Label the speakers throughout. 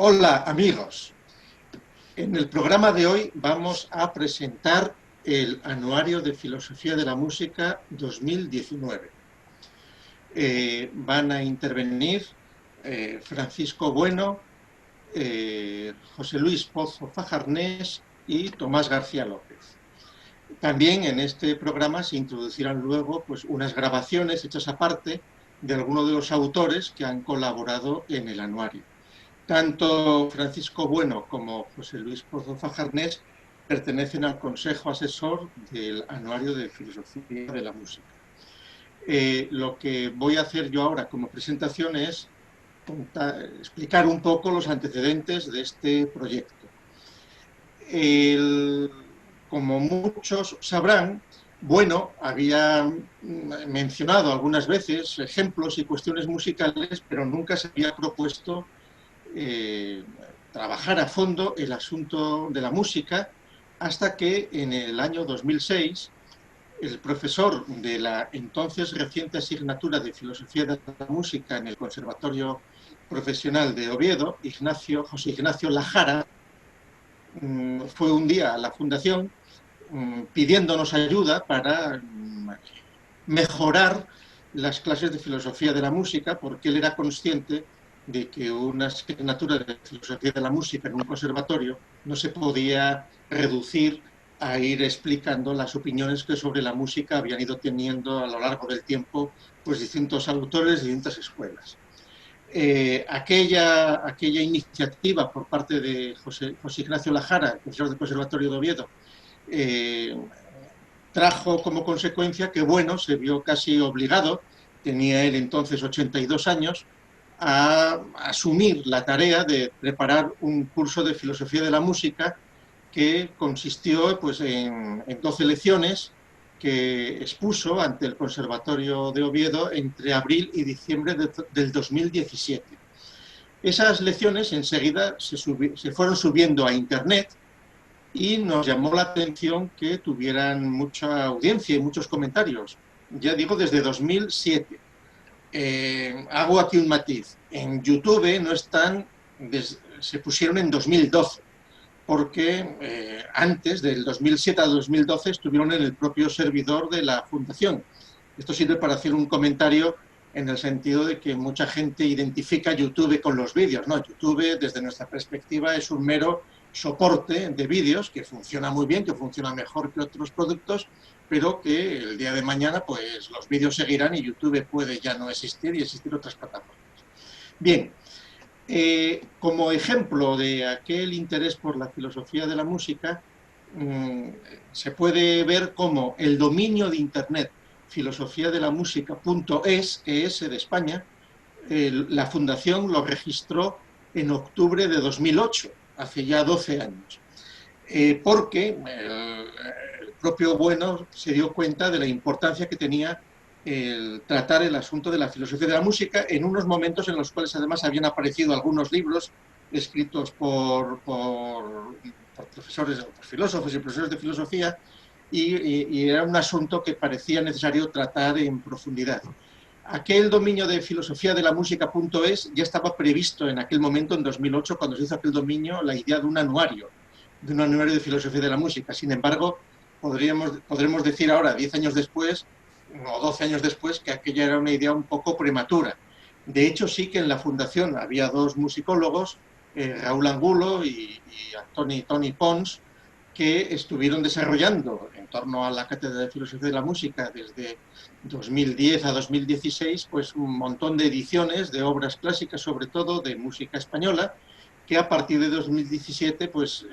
Speaker 1: Hola amigos, en el programa de hoy vamos a presentar el Anuario de Filosofía de la Música 2019. Van a intervenir Francisco Bueno, José Luis Pozo Fajarnés y Tomás García López. También en este programa se introducirán luego pues, unas grabaciones hechas aparte de algunos de los autores que han colaborado en el anuario. Tanto Francisco Bueno como José Luis Pozo Fajarnés pertenecen al Consejo Asesor del Anuario de Filosofía de la Música. Lo que voy a hacer yo ahora como presentación es explicar un poco los antecedentes de este proyecto. Como muchos sabrán, Bueno había mencionado algunas veces ejemplos y cuestiones musicales, pero nunca se había propuesto trabajar a fondo el asunto de la música hasta que en el año 2006 el profesor de la entonces reciente asignatura de Filosofía de la Música en el Conservatorio Profesional de Oviedo, José Ignacio Lajara, fue un día a la fundación pidiéndonos ayuda para mejorar las clases de filosofía de la música, porque él era consciente de que una asignatura de filosofía de la música en un conservatorio no se podía reducir a ir explicando las opiniones que sobre la música habían ido teniendo a lo largo del tiempo pues distintos autores, distintas escuelas. Aquella iniciativa por parte de José Ignacio Lajara, profesor del Conservatorio de Oviedo, eh, trajo como consecuencia que Bueno se vio casi obligado, tenía él entonces 82 años, a asumir la tarea de preparar un curso de filosofía de la música que consistió pues, en 12 lecciones que expuso ante el Conservatorio de Oviedo entre abril y diciembre del 2017. Esas lecciones enseguida se fueron subiendo a Internet y nos llamó la atención que tuvieran mucha audiencia y muchos comentarios. Ya digo, desde 2007. Hago aquí un matiz. En YouTube no están, se pusieron en 2012, porque antes del 2007 al 2012 estuvieron en el propio servidor de la Fundación. Esto sirve para hacer un comentario en el sentido de que mucha gente identifica YouTube con los vídeos. No, YouTube, desde nuestra perspectiva, es un mero soporte de vídeos que funciona muy bien, que funciona mejor que otros productos, pero que el día de mañana pues los vídeos seguirán y YouTube puede ya no existir y existir otras plataformas. Bien, como ejemplo de aquel interés por la filosofía de la música, se puede ver cómo el dominio de Internet filosofiadelamusica.es, ES de España, la fundación lo registró en octubre de 2008, hace ya 12 años, porque el propio Bueno se dio cuenta de la importancia que tenía el tratar el asunto de la filosofía de la música en unos momentos en los cuales además habían aparecido algunos libros escritos por profesores, por filósofos y profesores de filosofía, y era un asunto que parecía necesario tratar en profundidad. Aquel dominio de filosofía de la música.es ya estaba previsto en aquel momento, en 2008, cuando se hizo aquel dominio, la idea de un anuario de filosofía de la música. Sin embargo, podremos decir ahora, 10 años después, o 12 años después, que aquella era una idea un poco prematura. De hecho, sí que en la fundación había dos musicólogos, Raúl Angulo y Tony Pons, que estuvieron desarrollando en torno a la cátedra de filosofía de la música desde 2010 a 2016, pues un montón de ediciones de obras clásicas, sobre todo de música española, que a partir de 2017 pues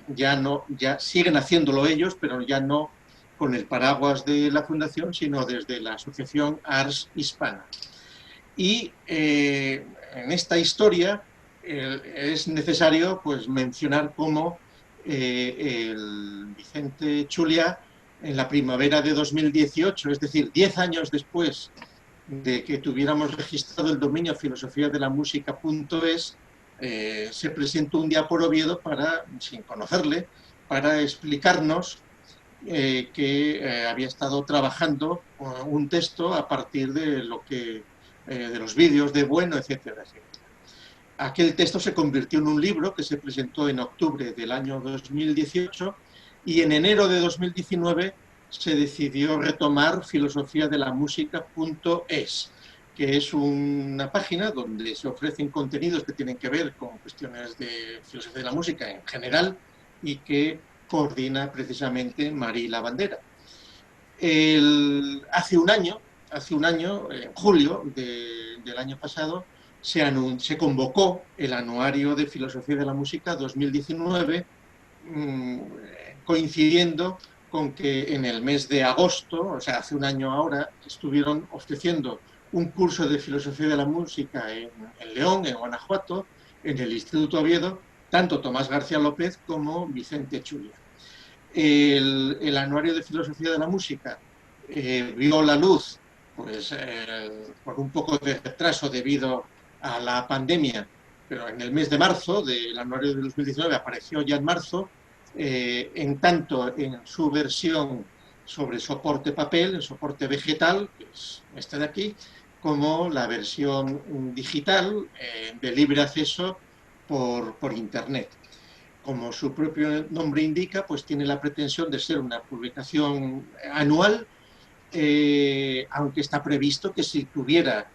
Speaker 1: ya siguen haciéndolo ellos, pero ya no con el paraguas de la fundación, sino desde la asociación Ars Hispana. Y en esta historia es necesario pues mencionar cómo el Vicente Chuliá, en la primavera de 2018, es decir, 10 años después de que tuviéramos registrado el dominio filosofía de la música.es, se presentó un día por Oviedo sin conocerle, para explicarnos que había estado trabajando un texto a partir de de los vídeos de Bueno, etcétera, etcétera. aquel texto se convirtió en un libro que se presentó en octubre del año 2018 y en enero de 2019 se decidió retomar filosofiadelamusica.es, que es una página donde se ofrecen contenidos que tienen que ver con cuestiones de filosofía de la música en general y que coordina precisamente Marí Lavandera. Hace un año, en julio del año pasado, se convocó el Anuario de Filosofía de la Música 2019, coincidiendo con que en el mes de agosto, o sea, hace un año ahora, estuvieron ofreciendo un curso de Filosofía de la Música en León, en Guanajuato, en el Instituto Oviedo, tanto Tomás García López como Vicente Chulia. El Anuario de Filosofía de la Música vio la luz pues, por un poco de retraso debido a la pandemia, pero en el mes de marzo del Anuario de 2019 apareció ya en marzo, en tanto en su versión sobre soporte papel, en soporte vegetal, que es este de aquí, como la versión digital de libre acceso por Internet. Como su propio nombre indica, pues tiene la pretensión de ser una publicación anual, aunque está previsto que si tuviera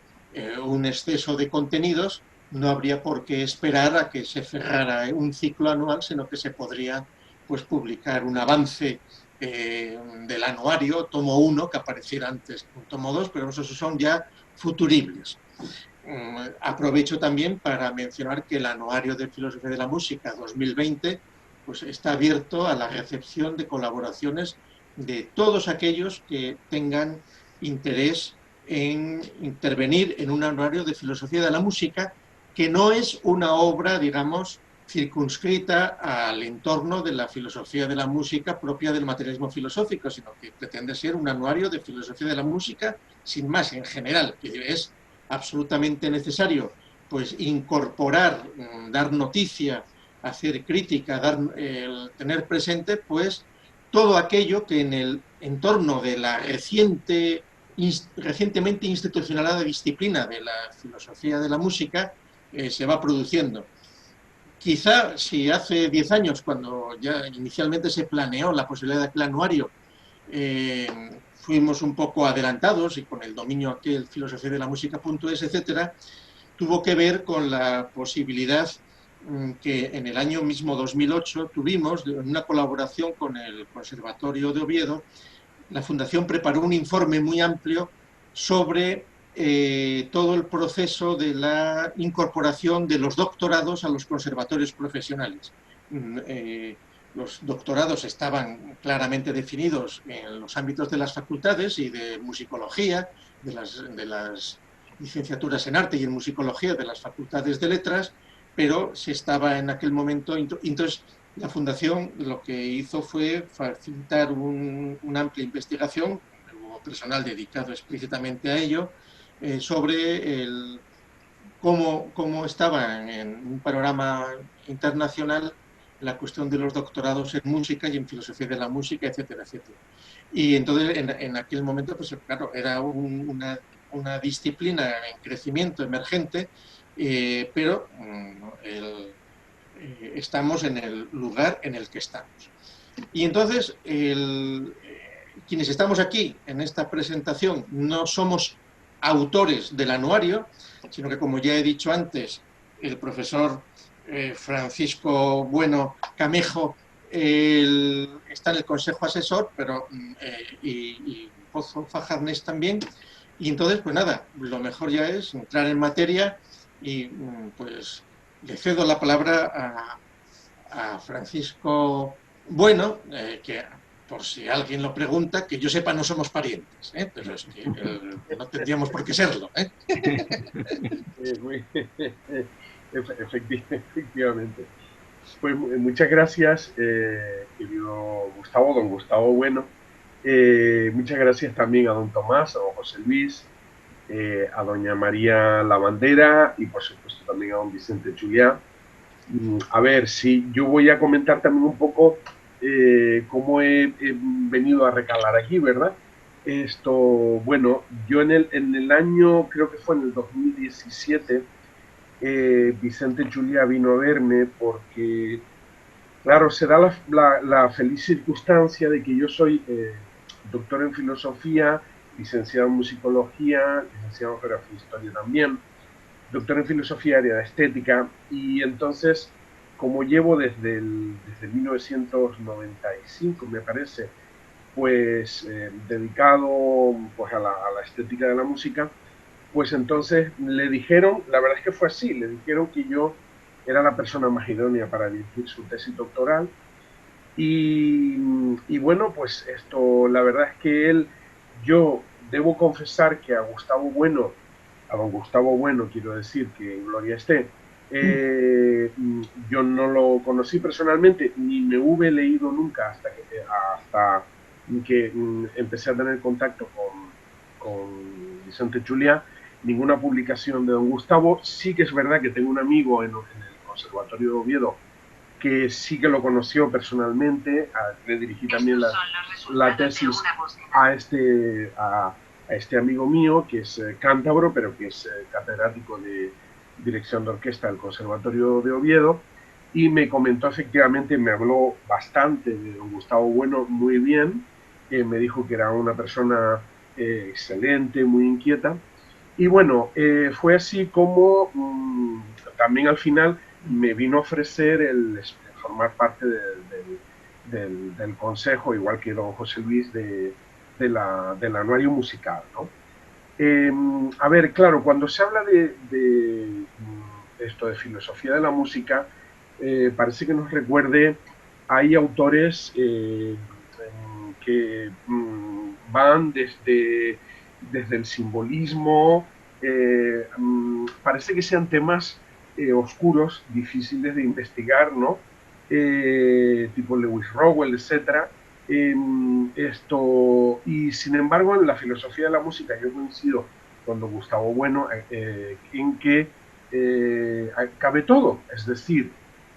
Speaker 1: un exceso de contenidos, no habría por qué esperar a que se cerrara un ciclo anual, sino que se podría pues, publicar un avance del anuario, tomo 1, que apareciera antes que un tomo 2, pero esos son ya futuribles. Aprovecho también para mencionar que el Anuario de Filosofía de la Música 2020 pues, está abierto a la recepción de colaboraciones de todos aquellos que tengan interés en intervenir en un anuario de filosofía de la música, que no es una obra, digamos, circunscrita al entorno de la filosofía de la música propia del materialismo filosófico, sino que pretende ser un anuario de filosofía de la música sin más, en general, que es absolutamente necesario pues incorporar, dar noticia, hacer crítica, tener presente pues todo aquello que en el entorno de la recientemente institucionalizada disciplina de la filosofía de la música se va produciendo. Quizá si hace 10 años, cuando ya inicialmente se planeó la posibilidad de aquel anuario, fuimos un poco adelantados y con el dominio aquel filosofía de la música.es, etcétera, tuvo que ver con la posibilidad que en el año mismo 2008 tuvimos, en una colaboración con el Conservatorio de Oviedo, la Fundación preparó un informe muy amplio sobre todo el proceso de la incorporación de los doctorados a los conservatorios profesionales. Los doctorados estaban claramente definidos en los ámbitos de las facultades y de musicología, de las licenciaturas en arte y en musicología de las facultades de letras, pero se estaba en aquel momento, entonces la Fundación lo que hizo fue facilitar una amplia investigación, hubo personal dedicado explícitamente a ello, sobre cómo estaba en un panorama internacional la cuestión de los doctorados en música y en filosofía de la música, etcétera, etcétera. Y entonces en aquel momento, pues claro, era una disciplina en crecimiento emergente, pero estamos en el lugar en el que estamos. Y entonces, quienes estamos aquí en esta presentación no somos autores del anuario, sino que, como ya he dicho antes, el profesor Francisco Bueno Camejo está en el consejo asesor, pero y Pozo Fajarnés también. Y entonces, pues nada, lo mejor ya es entrar en materia y pues le cedo la palabra a Francisco Bueno, que por si alguien lo pregunta, que yo sepa no somos parientes, pero es que no tendríamos por qué serlo.
Speaker 2: Efectivamente. Pues muchas gracias, querido Gustavo, don Gustavo Bueno. Muchas gracias también a don Tomás, a don José Luis, a doña María Lavandera y por supuesto también a don Vicente Chuliá. A ver, si yo voy a comentar también un poco cómo he venido a recalar aquí, ¿verdad? Bueno, yo en el año, creo que fue en el 2017, Vicente Juliá vino a verme porque, claro, se da la feliz circunstancia de que yo soy doctor en filosofía, licenciado en musicología, licenciado en geografía e historia también, doctor en filosofía área de estética, y entonces, como llevo desde 1995, me parece, pues dedicado pues, a la estética de la música, pues entonces le dijeron, la verdad es que fue así, le dijeron que yo era la persona más idónea para dirigir su tesis doctoral y bueno, pues esto, la verdad es que yo debo confesar que a don Gustavo Bueno, quiero decir que en gloria esté, yo no lo conocí personalmente, ni me hube leído nunca hasta que empecé a tener contacto con Vicente Juliá, ninguna publicación de don Gustavo. Sí que es verdad que tengo un amigo en el Conservatorio de Oviedo que sí que lo conoció personalmente, le dirigí también la tesis a este amigo mío, que es cántabro, pero que es catedrático de dirección de orquesta del Conservatorio de Oviedo, y me comentó efectivamente, me habló bastante de don Gustavo Bueno, muy bien, me dijo que era una persona excelente, muy inquieta, y bueno, fue así como también al final me vino a ofrecer el formar parte del consejo, igual que don José Luis, del anuario musical, ¿no? A ver, claro, cuando se habla de esto de filosofía de la música, parece que nos recuerde, hay autores que van desde el simbolismo, parece que sean temas oscuros, difíciles de investigar, ¿no? Tipo Lewis Rowell, etcétera. Y sin embargo, en la filosofía de la música yo coincido con don Gustavo Bueno en que cabe todo, es decir,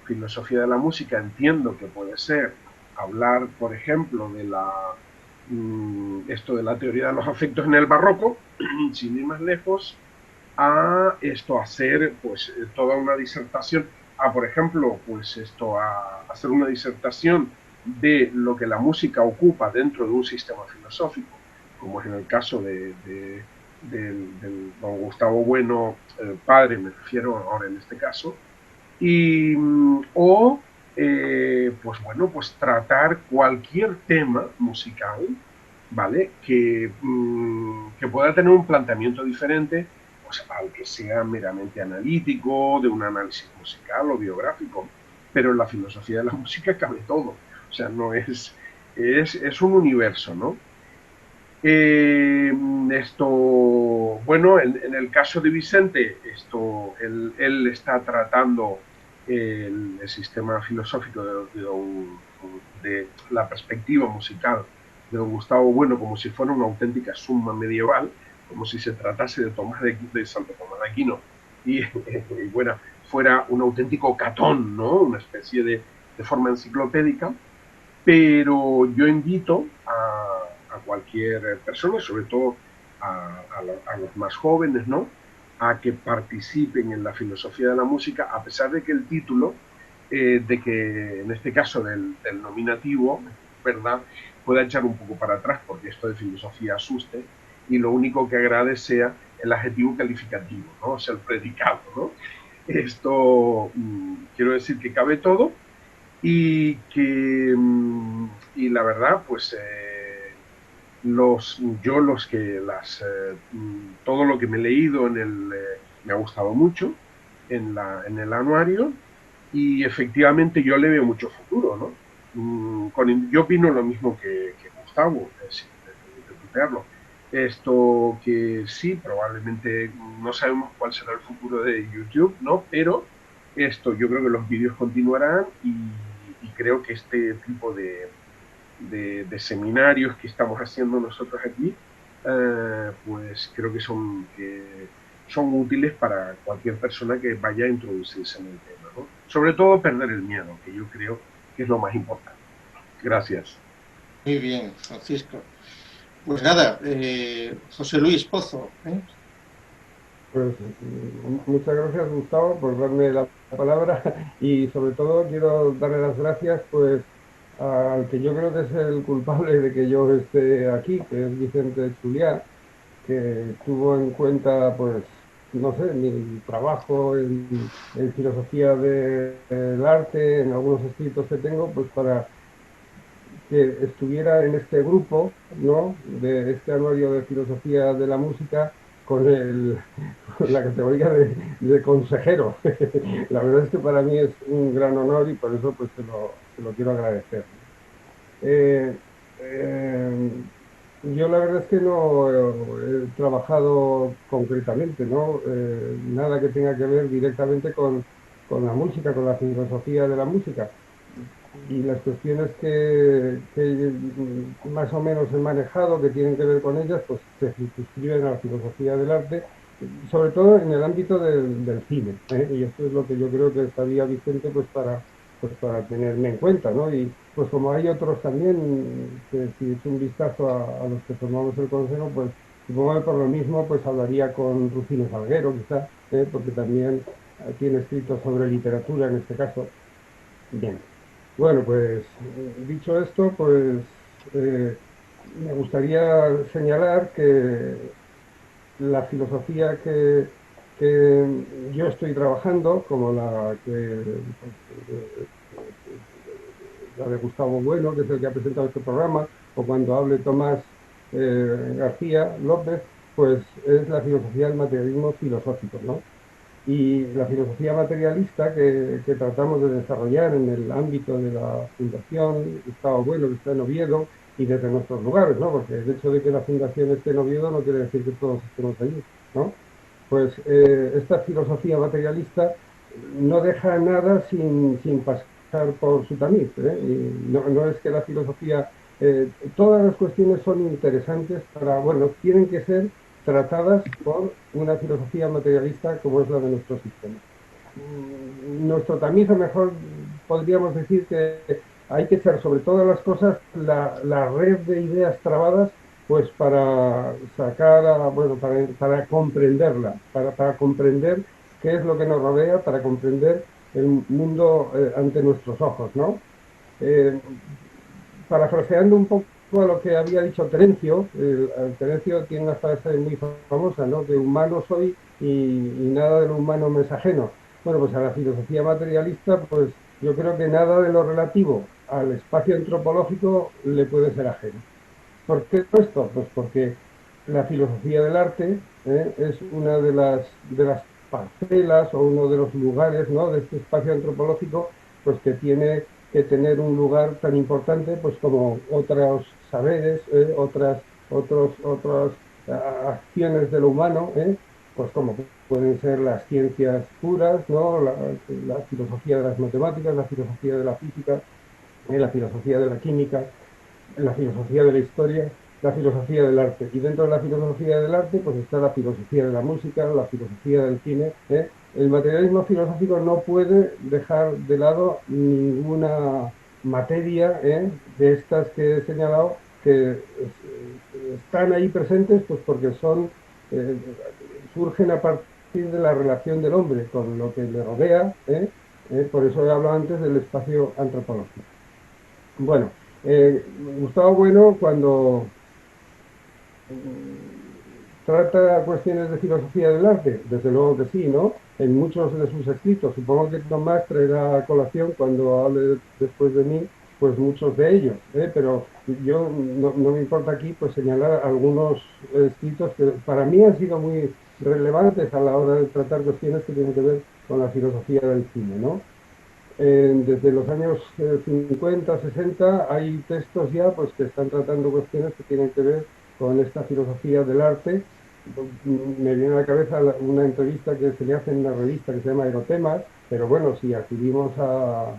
Speaker 2: filosofía de la música entiendo que puede ser hablar, por ejemplo, esto de la teoría de los afectos en el barroco, sin ir más lejos, a hacer pues toda una disertación, por ejemplo, pues a hacer una disertación de lo que la música ocupa dentro de un sistema filosófico, como es en el caso del don Gustavo Bueno, padre, me refiero ahora en este caso, o pues bueno, pues tratar cualquier tema musical, ¿vale? Que pueda tener un planteamiento diferente, pues al que sea meramente analítico, de un análisis musical o biográfico. Pero en la filosofía de la música cabe todo. O sea, no es un universo, ¿no? Eh, bueno, en el caso de Vicente, él está tratando el sistema filosófico de la perspectiva musical de don Gustavo Bueno como si fuera una auténtica suma medieval, como si se tratase de Santo Tomás de Aquino y bueno, fuera un auténtico catón, ¿no? Una especie de forma enciclopédica, pero yo invito a cualquier persona, sobre todo a los más jóvenes, ¿no? A que participen en la filosofía de la música, a pesar de que el título, de que en este caso del nominativo, ¿verdad?, pueda echar un poco para atrás, porque esto de filosofía asuste, y lo único que agrade sea el adjetivo calificativo, ¿no? O sea, el predicado, ¿no? Quiero decir que cabe todo, y la verdad, pues todo lo que me he leído me ha gustado mucho en el anuario, y efectivamente yo le veo mucho futuro, ¿no? Yo opino lo mismo que Gustavo, si me permite tutearlo. Esto que sí, probablemente no sabemos cuál será el futuro de YouTube, ¿no? Pero yo creo que los vídeos continuarán, y creo que este tipo de seminarios que estamos haciendo nosotros aquí, pues creo que son útiles para cualquier persona que vaya a introducirse en el tema, ¿no? Sobre todo perder el miedo, que yo creo que es lo más importante. Gracias.
Speaker 1: Muy bien, Francisco. Pues nada, José Luis Pozo, ¿eh?
Speaker 3: Pues muchas gracias, Gustavo, por darme la palabra y sobre todo quiero darle las gracias pues al que yo creo que es el culpable de que yo esté aquí, que es Vicente Chuliá, que tuvo en cuenta pues no sé, mi trabajo en filosofía del arte, en algunos escritos que tengo, pues para que estuviera en este grupo, ¿no? De este anuario de filosofía de la música con con la categoría de consejero. La verdad es que para mí es un gran honor y por eso pues se lo quiero agradecer. Eh, eh, yo la verdad es que no he trabajado concretamente, ¿no? Nada que tenga que ver directamente con la música, con la filosofía de la música. Y las cuestiones que más o menos he manejado, que tienen que ver con ellas, pues se circunscriben a la filosofía del arte, sobre todo en el ámbito del cine, ¿eh? Y esto es lo que yo creo que estaría Vicente pues para tenerme en cuenta, ¿no? Y pues como hay otros también, que si echo un vistazo a los que formamos el consejo, pues supongo que por lo mismo pues hablaría con Rufino Salguero, quizá, porque también tiene escritos sobre literatura en este caso. Bien. Bueno, pues dicho esto, pues eh, me gustaría señalar que la filosofía que yo estoy trabajando, como pues, la de Gustavo Bueno, que es el que ha presentado este programa, o cuando hable Tomás García López, pues es la filosofía del materialismo filosófico, ¿no? Y la filosofía materialista que tratamos de desarrollar en el ámbito de la Fundación Gustavo Bueno, que está en Oviedo, y desde nuestros lugares, ¿no? Porque el hecho de que la Fundación esté en Oviedo no quiere decir que todos estemos allí, ¿no? Pues esta filosofía materialista no deja nada sin pasar por su tamiz, ¿eh? Y no es que la filosofía, todas las cuestiones son interesantes para, bueno, tienen que ser tratadas por una filosofía materialista como es la de nuestro sistema. Nuestro tamiz, a lo mejor podríamos decir que hay que echar sobre todas las cosas la red de ideas trabadas, pues para sacar, bueno, para comprenderla, para comprender qué es lo que nos rodea, para comprender el mundo ante nuestros ojos, ¿no? Eh, Parafraseando un poco a lo que había dicho Terencio, Terencio tiene una frase muy famosa, ¿no? De humano soy y nada de lo humano me es ajeno. Bueno, pues a la filosofía materialista, pues yo creo que nada de lo relativo al espacio antropológico le puede ser ajeno. ¿Por qué esto? Pues porque la filosofía del arte es una de las parcelas o uno de los lugares, ¿no? De este espacio antropológico, pues que tiene que tener un lugar tan importante pues como otros saberes, otras acciones de lo humano, pues como pueden ser las ciencias puras, ¿no? La filosofía de las matemáticas, la filosofía de la física, la filosofía de la química, la filosofía de la historia, la filosofía del arte. Y dentro de la filosofía del arte, pues está la filosofía de la música, la filosofía del cine. El materialismo filosófico no puede dejar de lado ninguna materia de estas que he señalado que están ahí presentes, pues porque eh, surgen a partir de la relación del hombre con lo que le rodea. Por eso he hablado antes del espacio antropológico. Bueno, Gustavo Bueno, cuando trata cuestiones de filosofía del arte, desde luego que sí, ¿no? En muchos de sus escritos, supongo que Tomás traerá a colación cuando hable después de mí, pues muchos de ellos, pero yo no me importa aquí pues señalar algunos escritos que para mí han sido muy relevantes a la hora de tratar cuestiones que tienen que ver con la filosofía del cine, ¿no? Desde los años 50, 60 hay textos ya pues, que están tratando cuestiones que tienen que ver con esta filosofía del arte. Me viene a la cabeza una entrevista que se le hace en una revista que se llama Erotemas, pero bueno, si acudimos a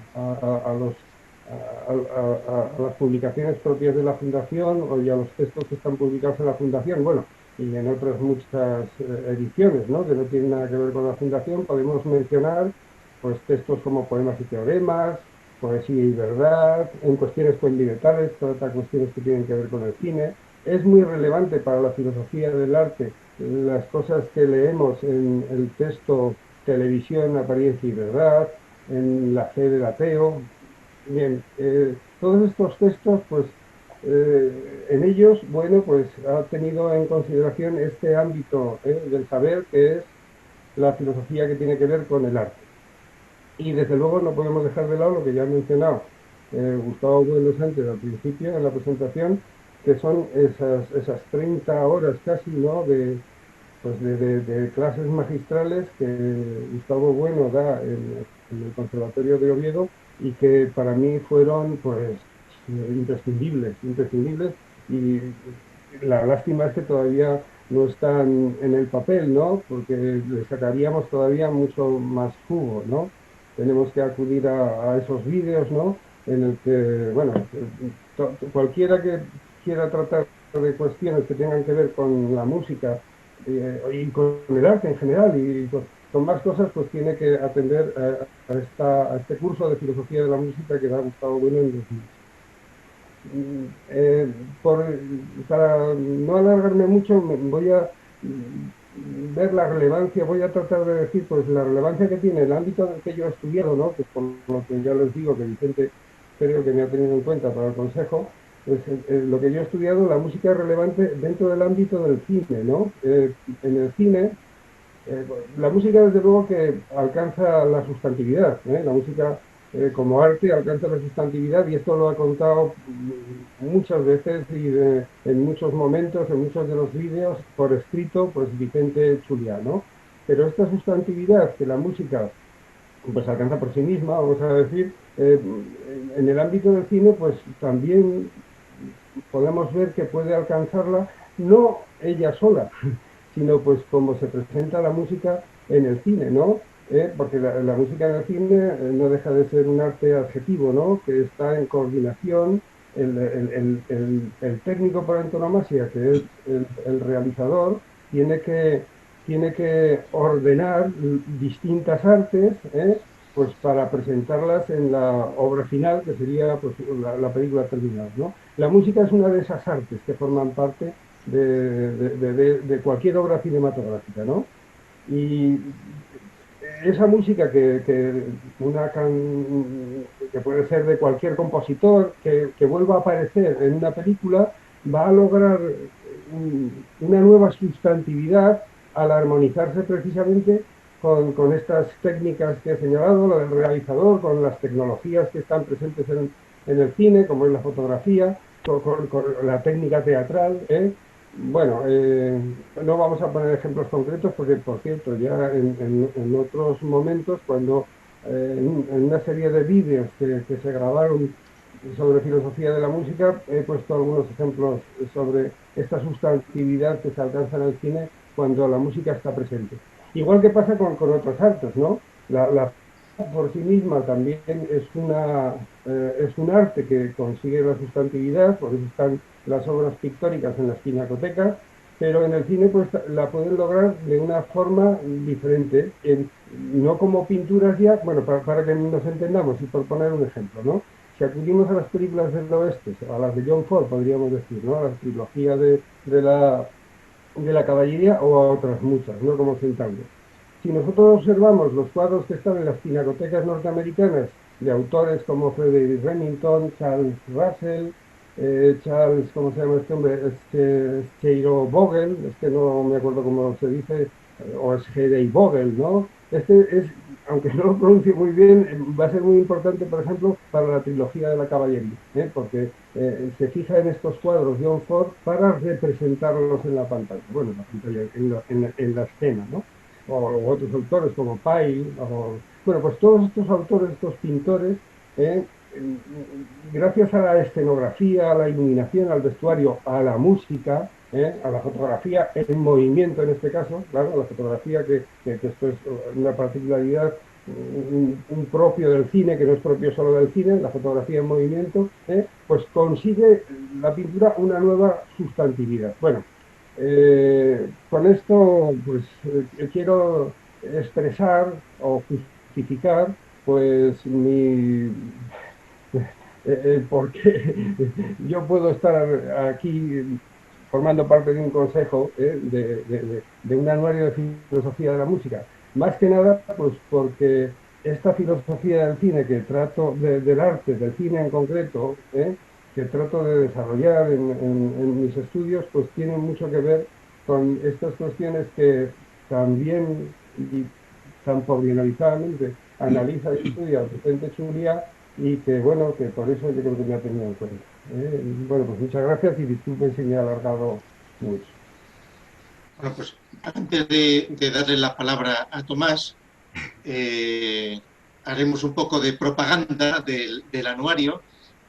Speaker 3: las publicaciones propias de la Fundación o ya los textos que están publicados en la Fundación, bueno, y en otras muchas ediciones, ¿no? Que no tienen nada que ver con la Fundación, podemos mencionar pues textos como Poemas y Teoremas, Poesía y Verdad, en cuestiones condiletales, trata cuestiones que tienen que ver con el cine. Es muy relevante para la filosofía del arte las cosas que leemos en el texto Televisión, Apariencia y Verdad, en La Fe del Ateo. Bien, todos estos textos, pues en ellos, bueno, pues ha tenido en consideración este ámbito del saber que es la filosofía que tiene que ver con el arte. Y desde luego no podemos dejar de lado lo que ya ha mencionado Gustavo Bueno Sánchez al principio en la presentación, que son esas 30 horas casi, ¿no? De clases magistrales que Gustavo Bueno da en el Conservatorio de Oviedo y que para mí fueron pues imprescindibles, imprescindibles, y la lástima es que todavía no están en el papel, ¿no? Porque le sacaríamos todavía mucho más jugo, ¿no? Tenemos que acudir a esos vídeos, ¿no? En el que, bueno, cualquiera que quiera tratar de cuestiones que tengan que ver con la música y con el arte en general y con más cosas, pues tiene que atender a este curso de filosofía de la música que da Gustavo Bueno en 2000. Eh, por, para no alargarme mucho, voy a ver la relevancia, voy a tratar de decir pues la relevancia que tiene el ámbito en el que yo he estudiado, ¿no? Que por lo que ya les digo que Vicente creo que me ha tenido en cuenta para el consejo, pues lo que yo he estudiado, la música es relevante dentro del ámbito del cine, ¿no? En el cine la música, desde luego, que alcanza la sustantividad. La música, como arte, alcanza la sustantividad y esto lo ha contado muchas veces y en muchos momentos, en muchos de los vídeos, por escrito, pues Vicente Chuliá, ¿no? Pero esta sustantividad que la música pues alcanza por sí misma, vamos a decir, en el ámbito del cine, pues también podemos ver que puede alcanzarla no ella sola, sino pues como se presenta la música en el cine, ¿no? Porque la música en el cine no deja de ser un arte adjetivo, ¿no? Que está en coordinación, el técnico por antonomasia, que es el realizador, tiene que, tiene que ordenar distintas artes, pues para presentarlas en la obra final, que sería pues, la película terminal, ¿no? La música es una de esas artes que forman parte de cualquier obra cinematográfica, ¿no? Y esa música que puede ser de cualquier compositor, que vuelva a aparecer en una película, va a lograr una nueva sustantividad al armonizarse precisamente con estas técnicas que he señalado, lo del realizador, con las tecnologías que están presentes en el cine, como es la fotografía, con la técnica teatral, ¿eh? Bueno, no vamos a poner ejemplos concretos porque, por cierto, ya en otros momentos, cuando en una serie de vídeos que se grabaron sobre filosofía de la música, he puesto algunos ejemplos sobre esta sustantividad que se alcanza en el cine cuando la música está presente. Igual que pasa con otras artes, ¿no? La por sí misma también es un arte que consigue la sustantividad, por eso están las obras pictóricas en las pinacotecas, pero en el cine pues la pueden lograr de una forma diferente, no como pinturas ya, bueno, para que nos entendamos y por poner un ejemplo, ¿no? Si acudimos a las películas del oeste, a las de John Ford, podríamos decir, ¿no? A la trilogía de la caballería o a otras muchas, ¿no? Como Centauro. Si nosotros observamos los cuadros que están en las pinacotecas norteamericanas de autores como Frederick Remington, Charles Russell, Charles, ¿cómo se llama este hombre? Cheiro Vogel, es que no me acuerdo cómo se dice, o es G.D. Vogel, ¿no? Este es, aunque no lo pronuncie muy bien, va a ser muy importante, por ejemplo, para la trilogía de la caballería, porque se fija en estos cuadros de John Ford para representarlos en la pantalla, bueno, en la pantalla, en la escena, ¿no? O otros autores como Pyle, bueno, pues todos estos autores, estos pintores, eh, gracias a la escenografía, a la iluminación, al vestuario, a la música, a la fotografía en movimiento en este caso, claro, la fotografía que esto es una particularidad, un propio del cine, que no es propio solo del cine, la fotografía en movimiento, pues consigue la pintura una nueva sustantividad. Bueno, con esto pues quiero expresar o justificar pues por qué yo puedo estar aquí formando parte de un consejo de un anuario de filosofía de la música. Más que nada, pues porque esta filosofía del cine que trato, del arte, del cine en concreto, que trato de desarrollar en mis estudios, pues tiene mucho que ver con estas cuestiones que también y tan pormenorizadamente analiza y estudia Vicente Zulia y que, bueno, que por eso yo creo que me ha tenido en cuenta. Bueno, pues muchas gracias y disculpen si me he alargado mucho.
Speaker 1: Bueno, pues antes de darle la palabra a Tomás, haremos un poco de propaganda del anuario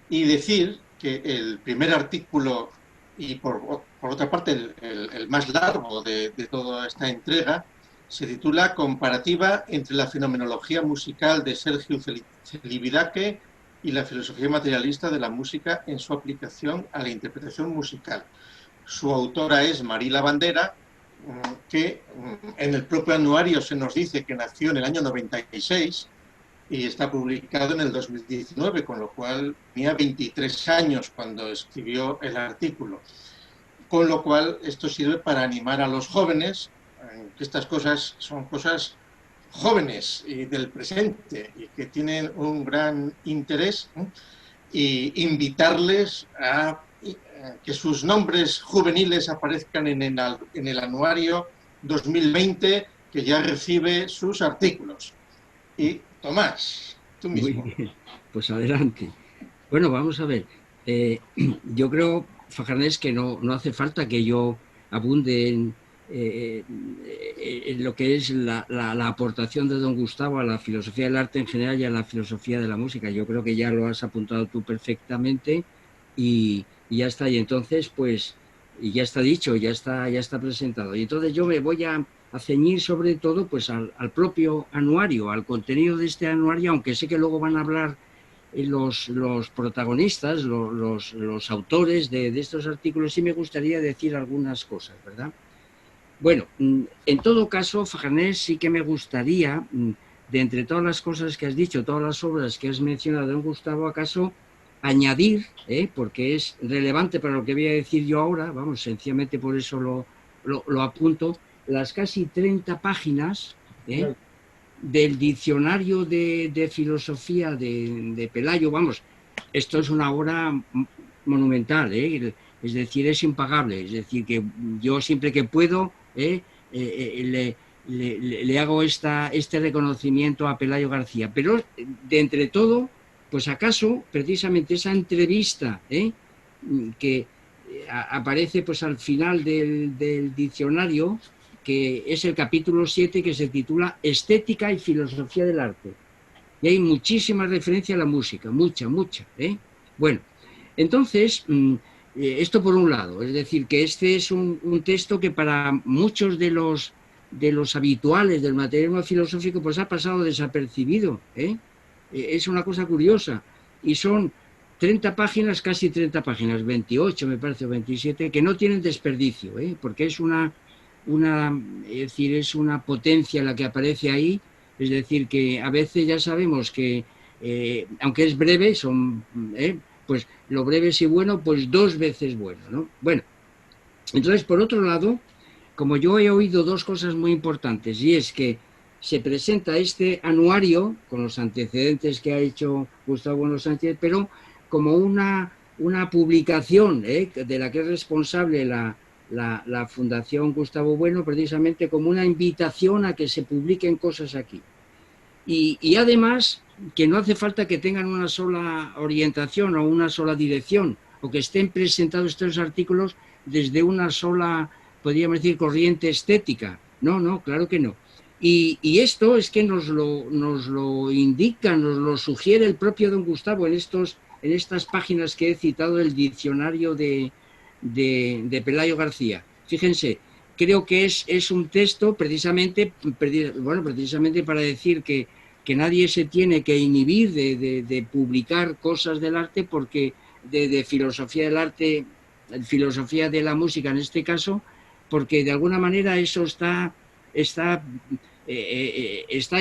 Speaker 1: y decir que el primer artículo, y por otra parte el más largo de toda esta entrega, se titula Comparativa entre la fenomenología musical de Sergiu Celibidache y la filosofía materialista de la música en su aplicación a la interpretación musical. Su autora es Marila Bandera, que en el propio anuario se nos dice que nació en el año 96 y está publicado en el 2019, con lo cual tenía 23 años cuando escribió el artículo. Con lo cual esto sirve para animar a los jóvenes, que estas cosas son cosas jóvenes y del presente y que tienen un gran interés, y invitarles a que sus nombres juveniles aparezcan en el anuario 2020, que ya recibe sus artículos. Y Tomás, tú mismo.
Speaker 4: Muy bien, pues adelante. Bueno, vamos a ver. Yo creo, Fajarnés, que no hace falta que yo abunde en lo que es la aportación de don Gustavo a la filosofía del arte en general y a la filosofía de la música. Yo creo que ya lo has apuntado tú perfectamente y ya está. Y entonces, pues, y ya está dicho, ya está presentado. Y entonces yo me voy a ceñir sobre todo pues al propio anuario, al contenido de este anuario, aunque sé que luego van a hablar los protagonistas, los autores de estos artículos, sí me gustaría decir algunas cosas, ¿verdad? Bueno, en todo caso, Fajarnés, sí que me gustaría, de entre todas las cosas que has dicho, todas las obras que has mencionado, don Gustavo, acaso añadir, porque es relevante para lo que voy a decir yo ahora, vamos, sencillamente por eso lo apunto, las casi 30 páginas del diccionario de filosofía de Pelayo. Vamos, esto es una obra monumental, es decir, es impagable, es decir, que yo siempre que puedo le hago este reconocimiento a Pelayo García, pero de entre todo, pues acaso precisamente esa entrevista que aparece pues al final del diccionario, que es el capítulo 7, que se titula Estética y Filosofía del Arte. Y hay muchísima referencia a la música, mucha. Bueno, entonces, esto por un lado, es decir, que este es un texto que para muchos de los habituales del materialismo filosófico pues ha pasado desapercibido. Es una cosa curiosa. Y son 30 páginas, casi 30 páginas, 28 me parece, 27, que no tienen desperdicio, porque es es una potencia la que aparece ahí, es decir, que a veces ya sabemos que, aunque es breve, pues lo breve si bueno, pues 2 veces bueno, ¿no? Bueno, entonces, por otro lado, como yo he oído 2 cosas muy importantes, y es que se presenta este anuario, con los antecedentes que ha hecho Gustavo Bueno Sánchez, pero como una publicación de la que es responsable la Fundación Gustavo Bueno, precisamente como una invitación a que se publiquen cosas aquí. Y además, que no hace falta que tengan una sola orientación o una sola dirección, o que estén presentados estos artículos desde una sola, podríamos decir, corriente estética. No, claro que no. Y esto es que nos lo indica, nos lo sugiere el propio don Gustavo en estas páginas que he citado del diccionario de Pelayo García. Fíjense, creo que es un texto precisamente para decir que nadie se tiene que inhibir de publicar cosas del arte, porque de filosofía del arte, filosofía de la música en este caso, porque de alguna manera eso está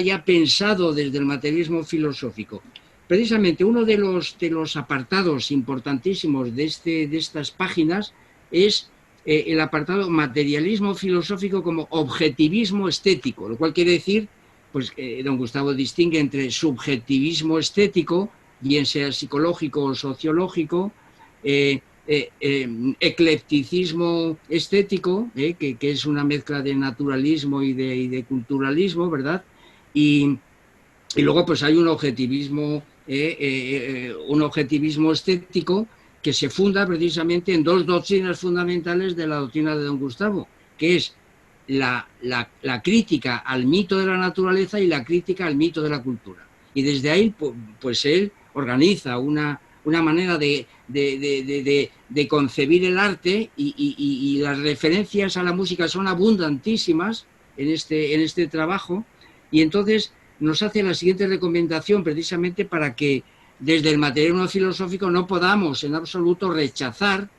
Speaker 4: ya pensado desde el materialismo filosófico. Precisamente uno de los apartados importantísimos de estas páginas es el apartado materialismo filosófico como objetivismo estético, lo cual quiere decir, pues don Gustavo distingue entre subjetivismo estético, bien sea psicológico o sociológico, eclecticismo estético, que es una mezcla de naturalismo y de culturalismo, ¿verdad? Y luego pues hay un objetivismo estético que se funda precisamente en dos doctrinas fundamentales de la doctrina de don Gustavo, que es la crítica al mito de la naturaleza y la crítica al mito de la cultura. Y desde ahí, pues él organiza una manera de concebir el arte, y las referencias a la música son abundantísimas en este trabajo, y entonces nos hace la siguiente recomendación precisamente para que desde el materialismo filosófico no podamos en absoluto rechazar,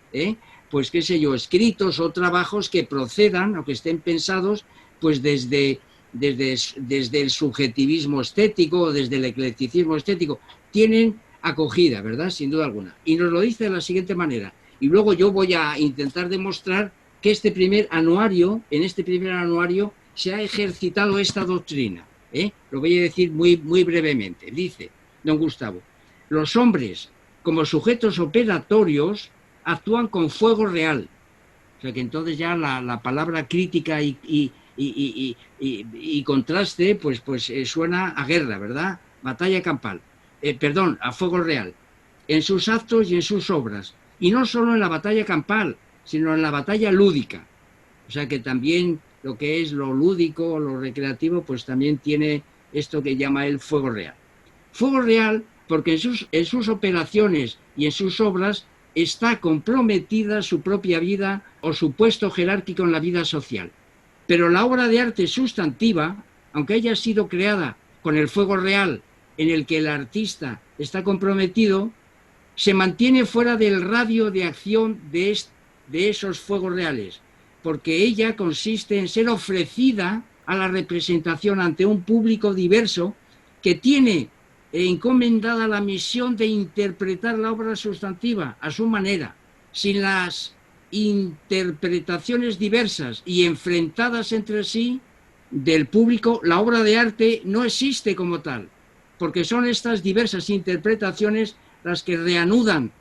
Speaker 4: pues qué sé yo, escritos o trabajos que procedan o que estén pensados pues desde el subjetivismo estético o desde el eclecticismo estético. Tienen acogida, ¿verdad? Sin duda alguna. Y nos lo dice de la siguiente manera. Y luego yo voy a intentar demostrar que en este primer anuario se ha ejercitado esta doctrina. Lo voy a decir muy, muy brevemente. Dice don Gustavo: los hombres, como sujetos operatorios, actúan con fuego real. O sea que entonces ya la palabra crítica y contraste pues suena a guerra, ¿verdad? Batalla campal. A fuego real. En sus actos y en sus obras. Y no solo en la batalla campal, sino en la batalla lúdica. O sea que también lo que es lo lúdico, lo recreativo, pues también tiene esto que llama el fuego real. Fuego real porque en sus operaciones y en sus obras está comprometida su propia vida o su puesto jerárquico en la vida social. Pero la obra de arte sustantiva, aunque haya sido creada con el fuego real en el que el artista está comprometido, se mantiene fuera del radio de acción de esos fuegos reales, porque ella consiste en ser ofrecida a la representación ante un público diverso que tiene encomendada la misión de interpretar la obra sustantiva a su manera. Sin las interpretaciones diversas y enfrentadas entre sí del público, la obra de arte no existe como tal, porque son estas diversas interpretaciones las que reanudan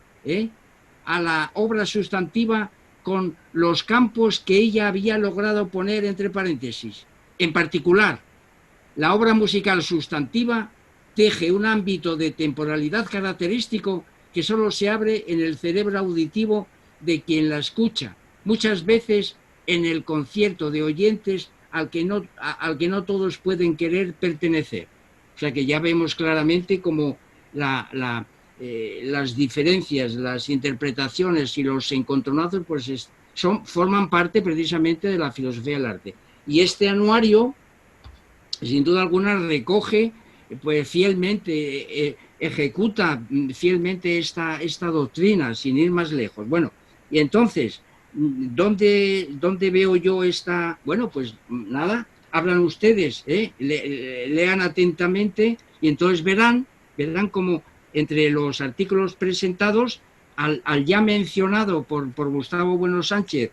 Speaker 4: a la obra sustantiva con los campos que ella había logrado poner entre paréntesis. En particular, la obra musical sustantiva teje un ámbito de temporalidad característico que solo se abre en el cerebro auditivo de quien la escucha, muchas veces en el concierto de oyentes al que no todos pueden querer pertenecer. O sea que ya vemos claramente cómo las diferencias, las interpretaciones y los encontronazos pues forman parte precisamente de la filosofía del arte. Y este anuario, sin duda alguna, recoge pues fielmente, ejecuta fielmente esta doctrina, sin ir más lejos. Bueno, y entonces, ¿dónde veo yo esta? Bueno, pues nada, hablan ustedes, lean atentamente y entonces verán como entre los artículos presentados, al ya mencionado por Gustavo Bueno Sánchez,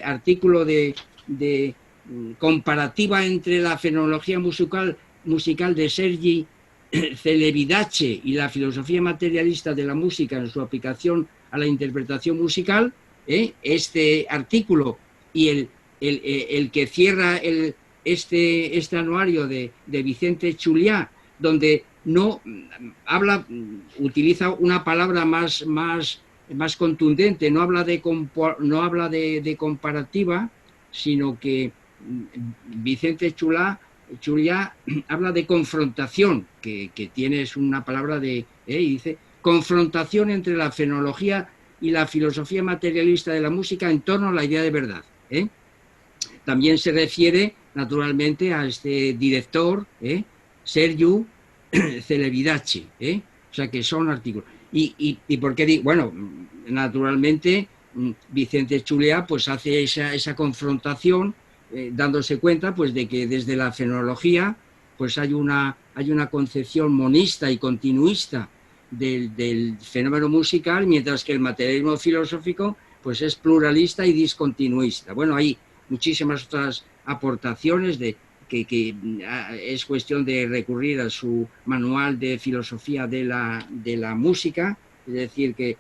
Speaker 4: artículo de comparativa entre la fenomenología musical de Sergi Celibidache y la filosofía materialista de la música en su aplicación a la interpretación musical, este artículo y el que cierra este anuario de Vicente Chuliá, donde no utiliza una palabra más contundente, no habla de comparativa, sino que Vicente Chuliá habla de confrontación, que tiene una palabra y dice confrontación entre la fenomenología y la filosofía materialista de la música en torno a la idea de verdad. También se refiere naturalmente a este director, Sergiu Celibidache, o sea que son artículos. ¿Y por qué digo? Bueno, naturalmente Vicente Chuliá pues hace esa confrontación, dándose cuenta pues de que desde la fenomenología pues hay una concepción monista y continuista del fenómeno musical, mientras que el materialismo filosófico pues es pluralista y discontinuista. Bueno, hay muchísimas otras aportaciones que es cuestión de recurrir a su manual de filosofía de la música, es decir, que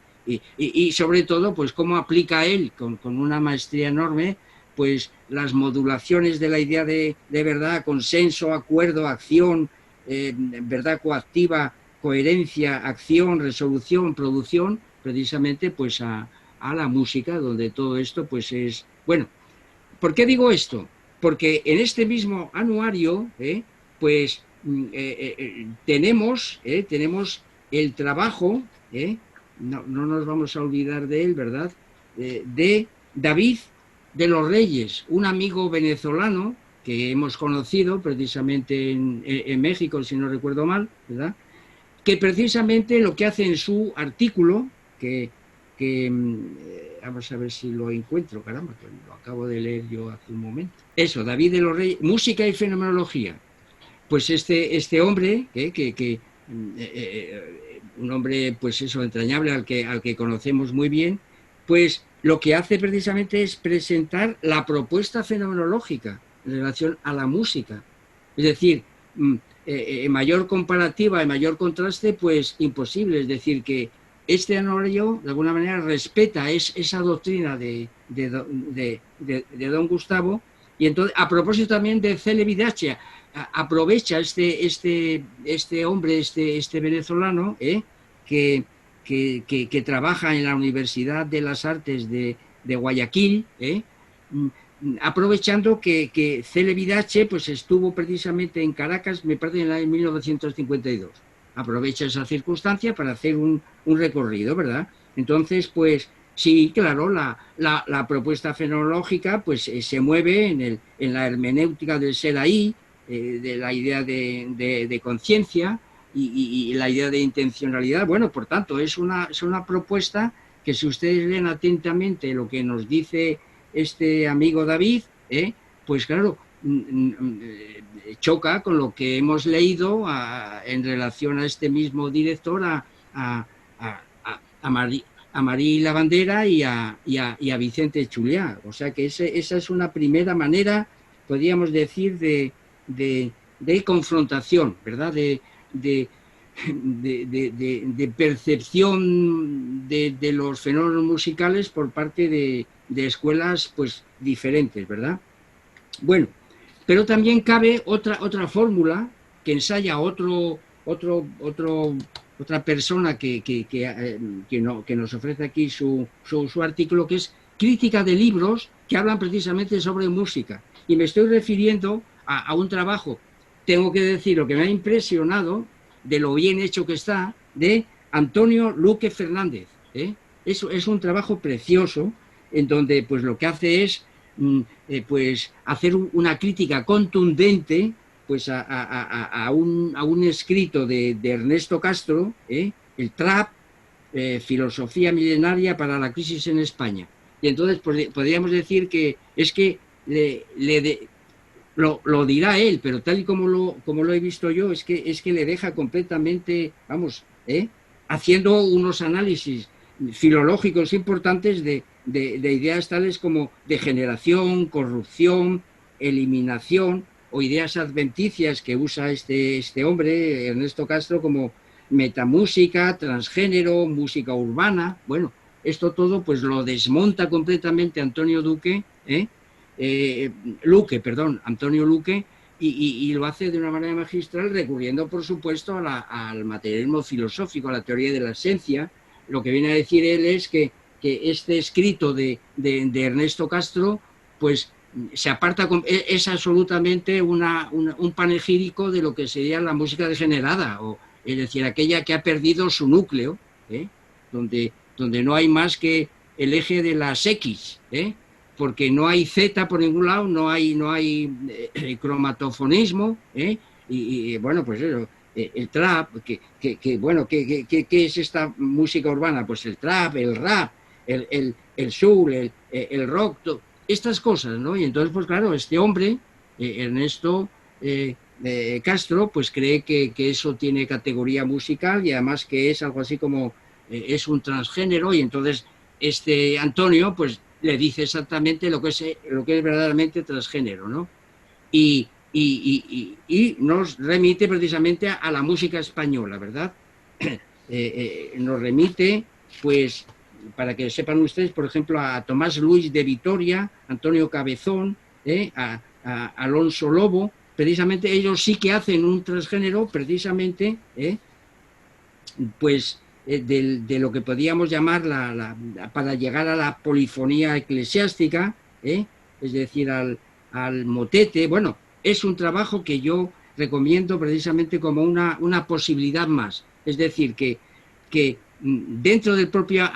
Speaker 4: y sobre todo, pues cómo aplica él con una maestría enorme, pues las modulaciones de la idea de verdad, consenso, acuerdo, acción, verdad coactiva, coherencia, acción, resolución, producción, precisamente pues a la música, donde todo esto pues es... Bueno, ¿por qué digo esto? Porque en este mismo anuario, pues tenemos el trabajo, no nos vamos a olvidar de él, ¿verdad?, de David de los Reyes, un amigo venezolano que hemos conocido precisamente en México, si no recuerdo mal, ¿verdad?, que precisamente lo que hace en su artículo, que vamos a ver si lo encuentro, caramba, que lo acabo de leer yo hace un momento. Eso, David de los Reyes, Música y Fenomenología. Pues este hombre, un hombre, pues eso, entrañable, al que conocemos muy bien, pues lo que hace precisamente es presentar la propuesta fenomenológica en relación a la música. Es decir, en mayor comparativa, en mayor contraste, pues imposible. Es decir, que este anuario, de alguna manera, respeta esa doctrina de don Gustavo, y entonces, a propósito también de Celibidache, aprovecha este hombre, este venezolano, que trabaja en la Universidad de las Artes de Guayaquil, aprovechando que Celibidache pues estuvo precisamente en Caracas, me parece, en el año 1952. Aprovecha esa circunstancia para hacer un recorrido, ¿verdad? Entonces, pues sí, claro, la propuesta fenomenológica pues se mueve en la hermenéutica del ser ahí, de la idea de conciencia y la idea de intencionalidad. Bueno, por tanto, es una propuesta que, si ustedes leen atentamente lo que nos dice este amigo David, pues claro, choca con lo que hemos leído en relación a este mismo director, a Marí Lavandera y a Vicente Chuliá. O sea que esa es una primera manera, podríamos decir, de confrontación, ¿verdad?, de percepción de los fenómenos musicales por parte de escuelas pues diferentes, ¿verdad? Bueno, pero también cabe otra fórmula que ensaya otra persona que nos ofrece aquí su artículo, que es crítica de libros que hablan precisamente sobre música. Y me estoy refiriendo a un trabajo, tengo que decir, lo que me ha impresionado de lo bien hecho que está, de Antonio Luque Fernández. Es un trabajo precioso, en donde pues lo que hace es pues hacer una crítica contundente pues a un escrito de Ernesto Castro, el Trap, Filosofía Milenaria para la Crisis en España. Y entonces podríamos decir que es que lo dirá él, pero tal y como lo he visto yo, es que le deja completamente, vamos, haciendo unos análisis filológicos importantes de ideas tales como degeneración, corrupción, eliminación, o ideas adventicias que usa este hombre, Ernesto Castro, como metamúsica, transgénero, música urbana. Bueno, esto todo pues lo desmonta completamente Antonio Luque, Antonio Luque, y lo hace de una manera magistral, recurriendo, por supuesto, al materialismo filosófico, a la teoría de la esencia. Lo que viene a decir él es que este escrito de Ernesto Castro, pues se aparta, es absolutamente un panegírico de lo que sería la música degenerada, es decir, aquella que ha perdido su núcleo, donde no hay más que el eje de las X, porque no hay Z por ningún lado, no hay cromatofonismo, y bueno, pues eso, el trap, bueno, ¿qué es esta música urbana? Pues el trap, el rap, el soul, el rock, estas cosas, ¿no? Y entonces, pues claro, este hombre, Ernesto Castro, pues cree que eso tiene categoría musical, y además que es algo así como, es un transgénero, y entonces este Antonio pues le dice exactamente lo que es verdaderamente transgénero, ¿no? Y nos remite precisamente a la música española, ¿verdad? Nos remite, pues, para que sepan ustedes, por ejemplo, a Tomás Luis de Vitoria, Antonio Cabezón, a Alonso Lobo. Precisamente ellos sí que hacen un transgénero, precisamente, pues de lo que podíamos llamar para llegar a la polifonía eclesiástica, es decir, al motete. Bueno, es un trabajo que yo recomiendo precisamente como una posibilidad más. Es decir, que dentro del propio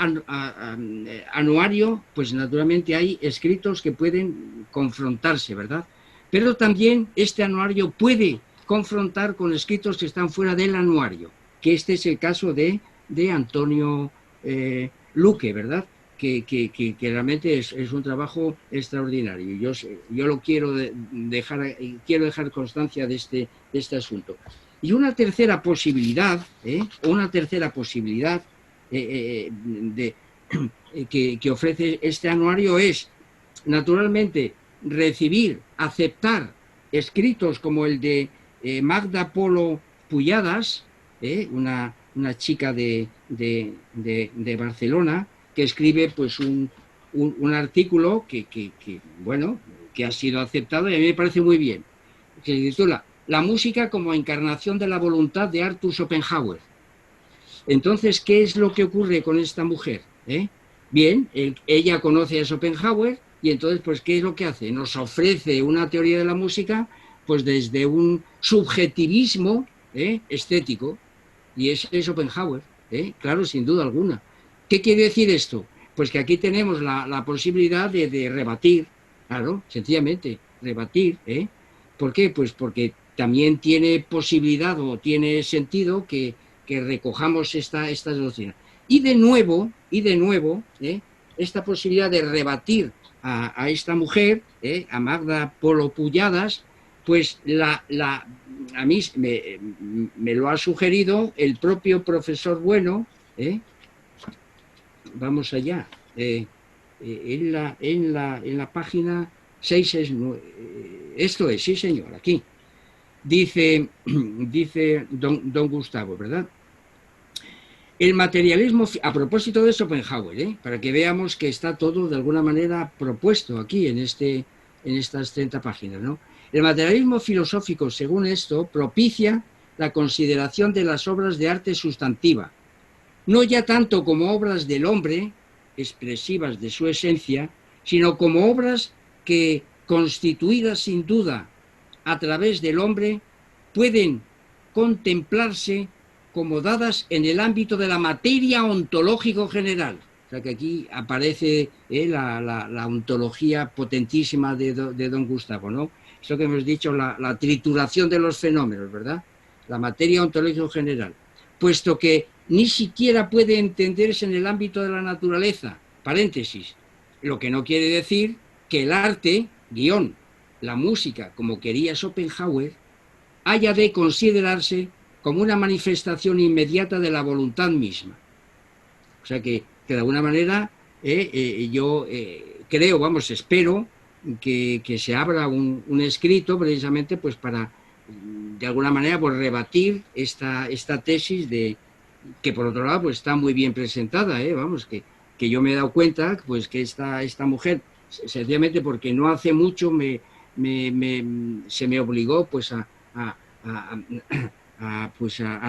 Speaker 4: anuario, pues naturalmente hay escritos que pueden confrontarse, ¿verdad? Pero también este anuario puede confrontar con escritos que están fuera del anuario, que este es el caso de Antonio Luque, ¿verdad? Que realmente es un trabajo extraordinario. Yo lo quiero dejar constancia de este asunto. Y una tercera posibilidad, que ofrece este anuario es, naturalmente, aceptar escritos como el de Magda Polo Pujadas, una chica de Barcelona, que escribe pues un artículo bueno, que ha sido aceptado y a mí me parece muy bien, que se titula La música como encarnación de la voluntad de Arthur Schopenhauer. Entonces, ¿qué es lo que ocurre con esta mujer? Bien, ella conoce a Schopenhauer y entonces, pues, ¿qué es lo que hace? Nos ofrece una teoría de la música, pues desde un subjetivismo estético, y ese es Schopenhauer, claro, sin duda alguna. ¿Qué quiere decir esto? Pues que aquí tenemos la posibilidad de rebatir, claro, sencillamente, rebatir. ¿Por qué? Pues porque también tiene posibilidad o tiene sentido que recojamos estas doctrinas. Y de nuevo, esta posibilidad de rebatir a esta mujer, a Magda Polo Pujadas, pues a mí me lo ha sugerido el propio profesor Bueno. Vamos allá. En la página 669. Esto es, sí señor, aquí. Dice don Gustavo, ¿verdad? El materialismo, a propósito de Schopenhauer, para que veamos que está todo de alguna manera propuesto aquí en estas 30 páginas, ¿no? El materialismo filosófico, según esto, propicia la consideración de las obras de arte sustantiva, no ya tanto como obras del hombre, expresivas de su esencia, sino como obras que, constituidas sin duda a través del hombre, pueden contemplarse como dadas en el ámbito de la materia ontológico general. O sea que aquí aparece la ontología potentísima de don Gustavo, ¿no? Eso que hemos dicho, la trituración de los fenómenos, ¿verdad? La materia ontológico general. Puesto que ni siquiera puede entenderse en el ámbito de la naturaleza, paréntesis, lo que no quiere decir que el arte, la música, como quería Schopenhauer, haya de considerarse como una manifestación inmediata de la voluntad misma. O sea que de alguna manera yo creo, espero que se abra un escrito precisamente pues para, de alguna manera, pues rebatir esta tesis que por otro lado pues está muy bien presentada, que yo me he dado cuenta pues que esta mujer, sencillamente porque no hace mucho se me obligó pues a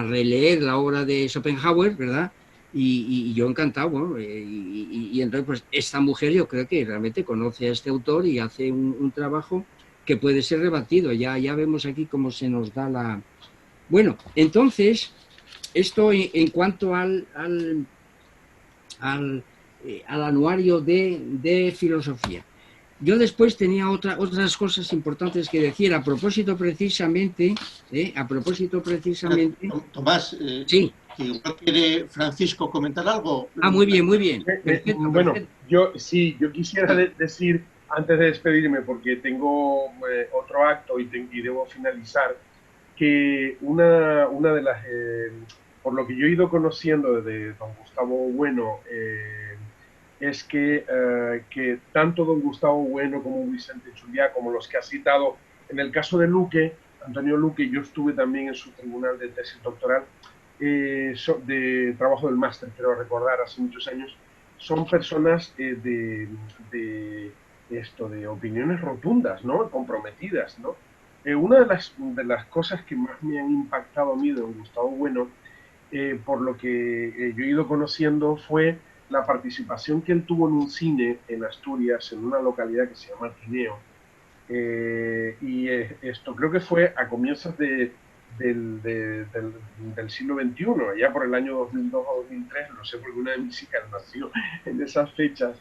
Speaker 4: releer la obra de Schopenhauer, ¿verdad? Y yo encantado, bueno, y entonces pues esta mujer yo creo que realmente conoce a este autor y hace un trabajo que puede ser rebatido. Ya vemos aquí cómo se nos da la... Bueno, entonces, esto en cuanto al anuario de filosofía. Yo después tenía otras cosas importantes que decir a propósito precisamente.
Speaker 1: Tomás,
Speaker 4: sí.
Speaker 1: Igual quiere Francisco comentar algo.
Speaker 4: Muy bien, muy bien.
Speaker 2: Perfecto. Bueno, yo quisiera decir, antes de despedirme, porque tengo otro acto y debo finalizar, que una de las, por lo que yo he ido conociendo de don Gustavo Bueno, es que tanto don Gustavo Bueno como Vicente Juliá, como los que ha citado, en el caso de Luque, Antonio Luque, yo estuve también en su tribunal de tesis doctoral, de trabajo del máster, quiero recordar, hace muchos años, son personas de opiniones rotundas, ¿no? Comprometidas, ¿no? Una de las cosas que más me han impactado a mí de don Gustavo Bueno, por lo que yo he ido conociendo, fue la participación que él tuvo en un cine en Asturias, en una localidad que se llama Tineo. Esto creo que fue a comienzos del siglo XXI, allá por el año 2002 o 2003, no sé, porque una de mis hijas nació en esas fechas.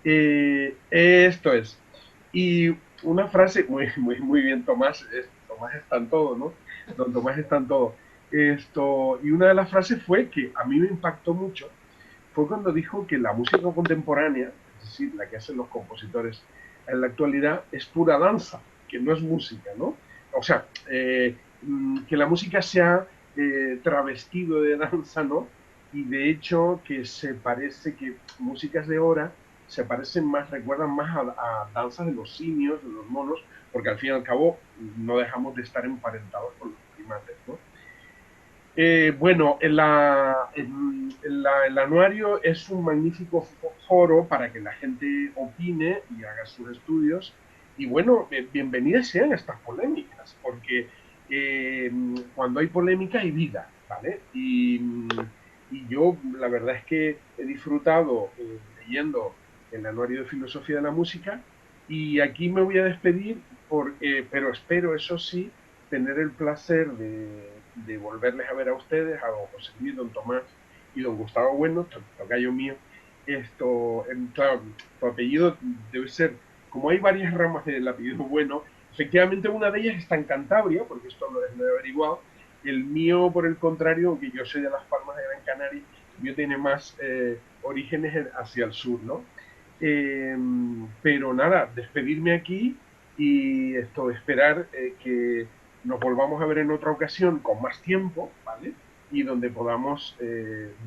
Speaker 2: Esto es. Y una frase, muy bien, Tomás, Tomás está en todo, ¿no? Don Tomás está en todo. Y una de las frases fue que a mí me impactó mucho, fue cuando dijo que la música contemporánea, es decir, la que hacen los compositores en la actualidad, es pura danza, que no es música, ¿no? O sea, que la música se ha travestido de danza, ¿no? Y de hecho que se parece que músicas de ahora se parecen más, recuerdan más a danzas de los simios, de los monos, porque al fin y al cabo no dejamos de estar emparentados con los primates, ¿no? Bueno, el anuario es un magnífico foro para que la gente opine y haga sus estudios. Y bueno, bienvenidas sean estas polémicas, porque cuando hay polémica hay vida, ¿vale? Y yo la verdad es que he disfrutado leyendo el anuario de filosofía de la música, y aquí me voy a despedir, pero espero, eso sí, tener el placer de volverles a ver a ustedes, a don José Luis, don Tomás y don Gustavo Bueno, tocayo mío. Claro, tu apellido debe ser, como hay varias ramas del apellido Bueno, efectivamente una de ellas está en Cantabria, porque esto lo he averiguado. El mío, por el contrario, aunque yo soy de Las Palmas de Gran Canaria, el mío tiene más orígenes hacia el sur, ¿no? Pero nada, despedirme aquí y esperar que nos volvamos a ver en otra ocasión con más tiempo, ¿vale? Y donde podamos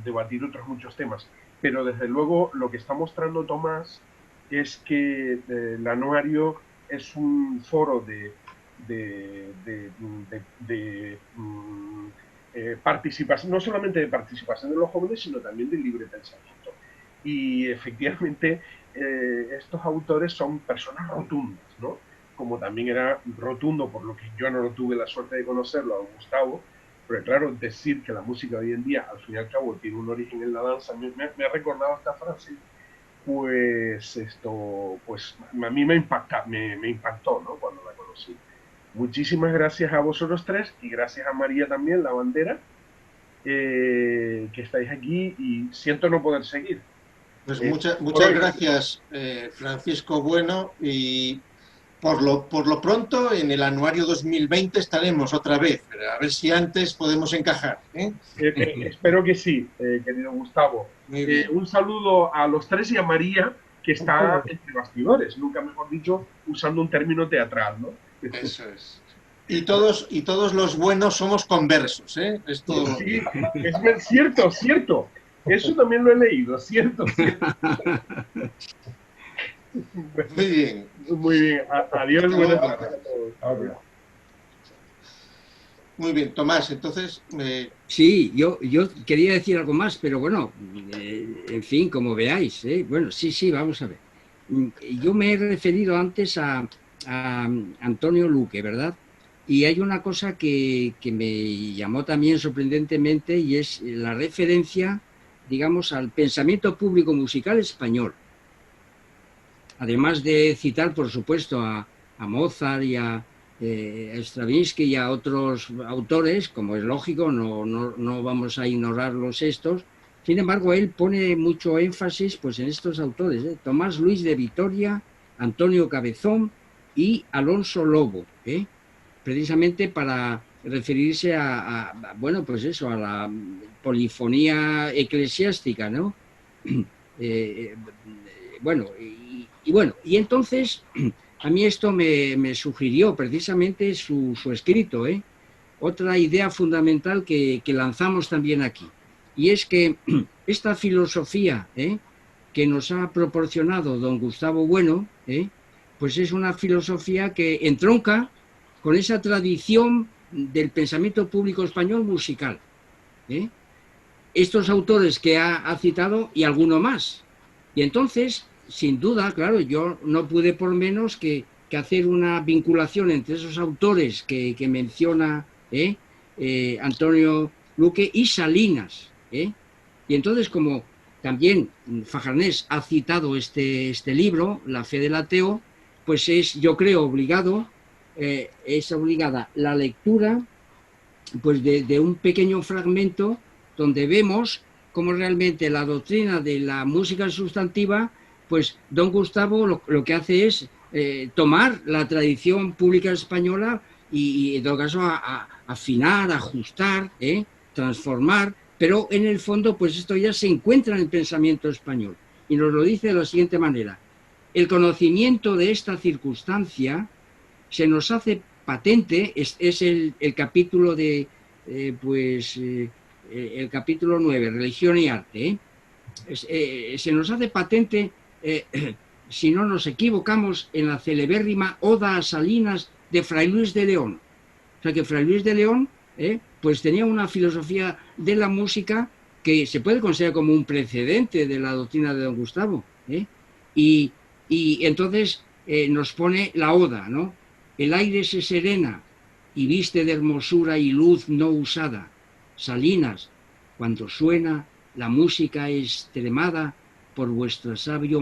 Speaker 2: debatir otros muchos temas. Pero desde luego lo que está mostrando Tomás es que el anuario es un foro de participación, no solamente de participación de los jóvenes, sino también de libre pensamiento. Y efectivamente estos autores son personas rotundas, ¿no? Como también era rotundo, por lo que yo no tuve la suerte de conocerlo, a don Gustavo, pero claro, decir que la música hoy en día, al fin y al cabo, tiene un origen en la danza, me ha recordado esta frase, pues a mí me impactó, ¿no? Cuando la conocí. Muchísimas gracias a vosotros tres y gracias a María también, la bandera, que estáis aquí, y siento no poder seguir.
Speaker 1: Pues muchas gracias, Francisco Bueno, y por lo pronto en el anuario 2020 estaremos otra vez, a ver si antes podemos encajar, ¿eh?
Speaker 2: Espero que sí, querido Gustavo. Un saludo a los tres y a María, que está entre bastidores, nunca mejor dicho, usando un término teatral, ¿no?
Speaker 1: Eso es. Y todos los buenos somos conversos, ¿eh? Esto...
Speaker 2: Sí, es cierto. Eso también lo he leído, cierto.
Speaker 1: Muy bien.
Speaker 2: Muy bien. Adiós, buenas tardes a todos.
Speaker 1: Muy bien, Tomás, entonces...
Speaker 4: Sí, yo quería decir algo más, pero bueno, en fin, como veáis, bueno, sí, vamos a ver. Yo me he referido antes a Antonio Luque, ¿verdad? Y hay una cosa que me llamó también sorprendentemente, y es la referencia, digamos, al pensamiento público musical español. Además de citar, por supuesto, a Mozart y a Stravinsky y a otros autores, como es lógico, no vamos a ignorarlos estos. Sin embargo, él pone mucho énfasis pues, en estos autores, Tomás Luis de Vitoria, Antonio Cabezón y Alonso Lobo, precisamente para referirse bueno, pues eso, a la polifonía eclesiástica, ¿no? Y entonces a mí esto me sugirió precisamente su escrito, otra idea fundamental que lanzamos también aquí, y es que esta filosofía que nos ha proporcionado don Gustavo Bueno, pues es una filosofía que entronca con esa tradición del pensamiento público español musical. Estos autores que ha citado y alguno más. Y entonces, sin duda, claro, yo no pude por menos que hacer una vinculación entre esos autores que menciona Antonio Luque y Salinas. Y entonces, como también Fajarnés ha citado este libro, La fe del ateo, pues es, yo creo, es obligada la lectura pues de un pequeño fragmento donde vemos cómo realmente la doctrina de la música sustantiva, pues don Gustavo lo que hace es tomar la tradición pública española y en todo caso afinar, ajustar, transformar, pero en el fondo pues esto ya se encuentra en el pensamiento español y nos lo dice de la siguiente manera: el conocimiento de esta circunstancia se nos hace patente, es el capítulo de el capítulo 9, Religión y Arte, se nos hace patente, si no nos equivocamos, en la celebérrima Oda a Salinas de Fray Luis de León. O sea que Fray Luis de León pues tenía una filosofía de la música que se puede considerar como un precedente de la doctrina de don Gustavo. Y entonces nos pone la Oda, ¿no? El aire se serena y viste de hermosura y luz no usada. Salinas, cuando suena la música extremada por vuestra sabia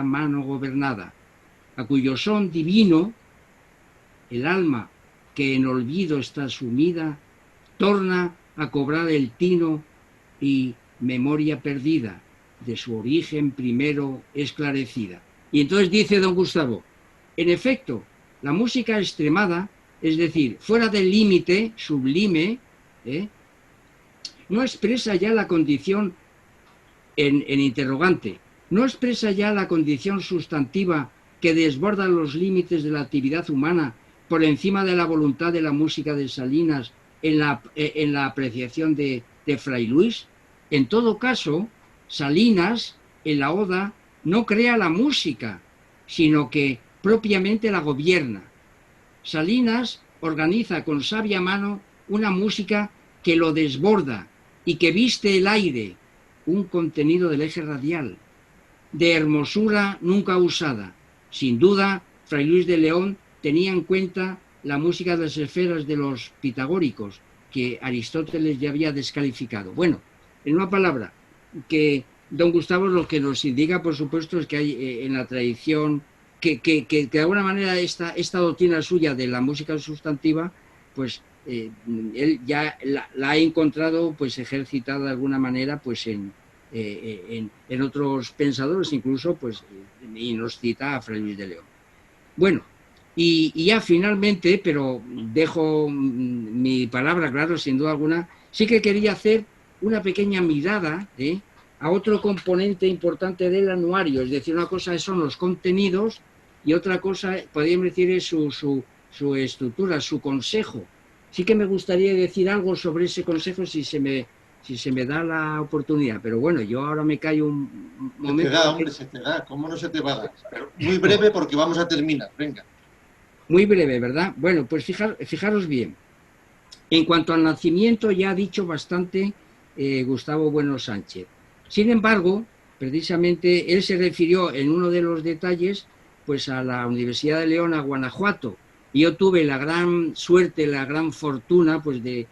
Speaker 4: mano gobernada, a cuyo son divino el alma que en olvido está sumida, torna a cobrar el tino y memoria perdida de su origen primero esclarecida. Y entonces dice don Gustavo, en efecto, la música extremada, es decir, fuera del límite sublime, no expresa ya la condición en interrogante, no expresa ya la condición sustantiva que desborda los límites de la actividad humana por encima de la voluntad de la música de Salinas en la apreciación de Fray Luis. En todo caso, Salinas, en la Oda, no crea la música, sino que propiamente la gobierna. Salinas organiza con sabia mano una música que lo desborda y que viste el aire, un contenido del eje radial, de hermosura nunca usada. Sin duda, Fray Luis de León tenía en cuenta la música de las esferas de los pitagóricos, que Aristóteles ya había descalificado. Bueno, en una palabra, que don Gustavo lo que nos indica, por supuesto, es que hay en la tradición que de alguna manera esta doctrina suya de la música sustantiva, pues él ya la ha encontrado pues ejercitada de alguna manera pues en otros pensadores, incluso pues y nos cita a Fray Luis de León. Bueno, y ya finalmente, pero dejo mi palabra, claro, sin duda alguna, sí que quería hacer una pequeña mirada a otro componente importante del anuario, es decir, una cosa son los contenidos y otra cosa, podríamos decir, es su estructura, su consejo. Sí que me gustaría decir algo sobre ese consejo si se me da la oportunidad, pero bueno, yo ahora me callo un momento.
Speaker 1: Se te da, hombre, se te da, ¿cómo no se te va a dar? Pero muy breve porque vamos a terminar, venga.
Speaker 4: Muy breve, ¿verdad? Bueno, pues fijaros bien. En cuanto al nacimiento ya ha dicho bastante Gustavo Bueno Sánchez. Sin embargo, precisamente él se refirió en uno de los detalles pues a la Universidad de León, a Guanajuato. Y yo tuve la gran suerte, la gran fortuna pues de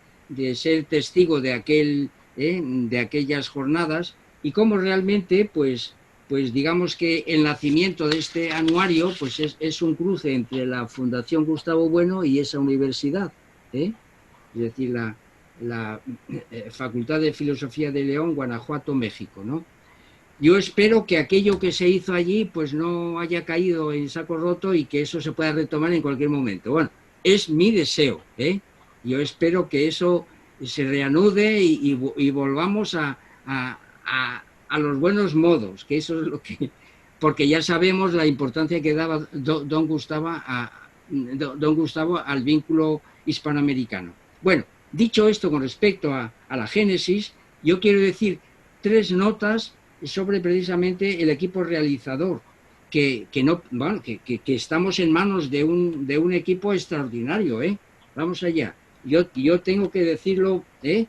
Speaker 4: ser testigo de aquellas jornadas y cómo realmente pues digamos que el nacimiento de este anuario pues es un cruce entre la Fundación Gustavo Bueno y esa universidad, es decir, la Facultad de Filosofía de León, Guanajuato, México, ¿no? Yo espero que aquello que se hizo allí pues no haya caído en saco roto y que eso se pueda retomar en cualquier momento. Bueno, es mi deseo, Yo espero que eso se reanude y volvamos a los buenos modos, que eso es lo que... Porque ya sabemos la importancia que daba don Gustavo al vínculo hispanoamericano. Bueno, dicho esto con respecto a la Génesis, yo quiero decir 3 notas sobre precisamente el equipo realizador, que estamos en manos de un equipo extraordinario, ¿eh? Vamos allá. Yo tengo que decirlo, de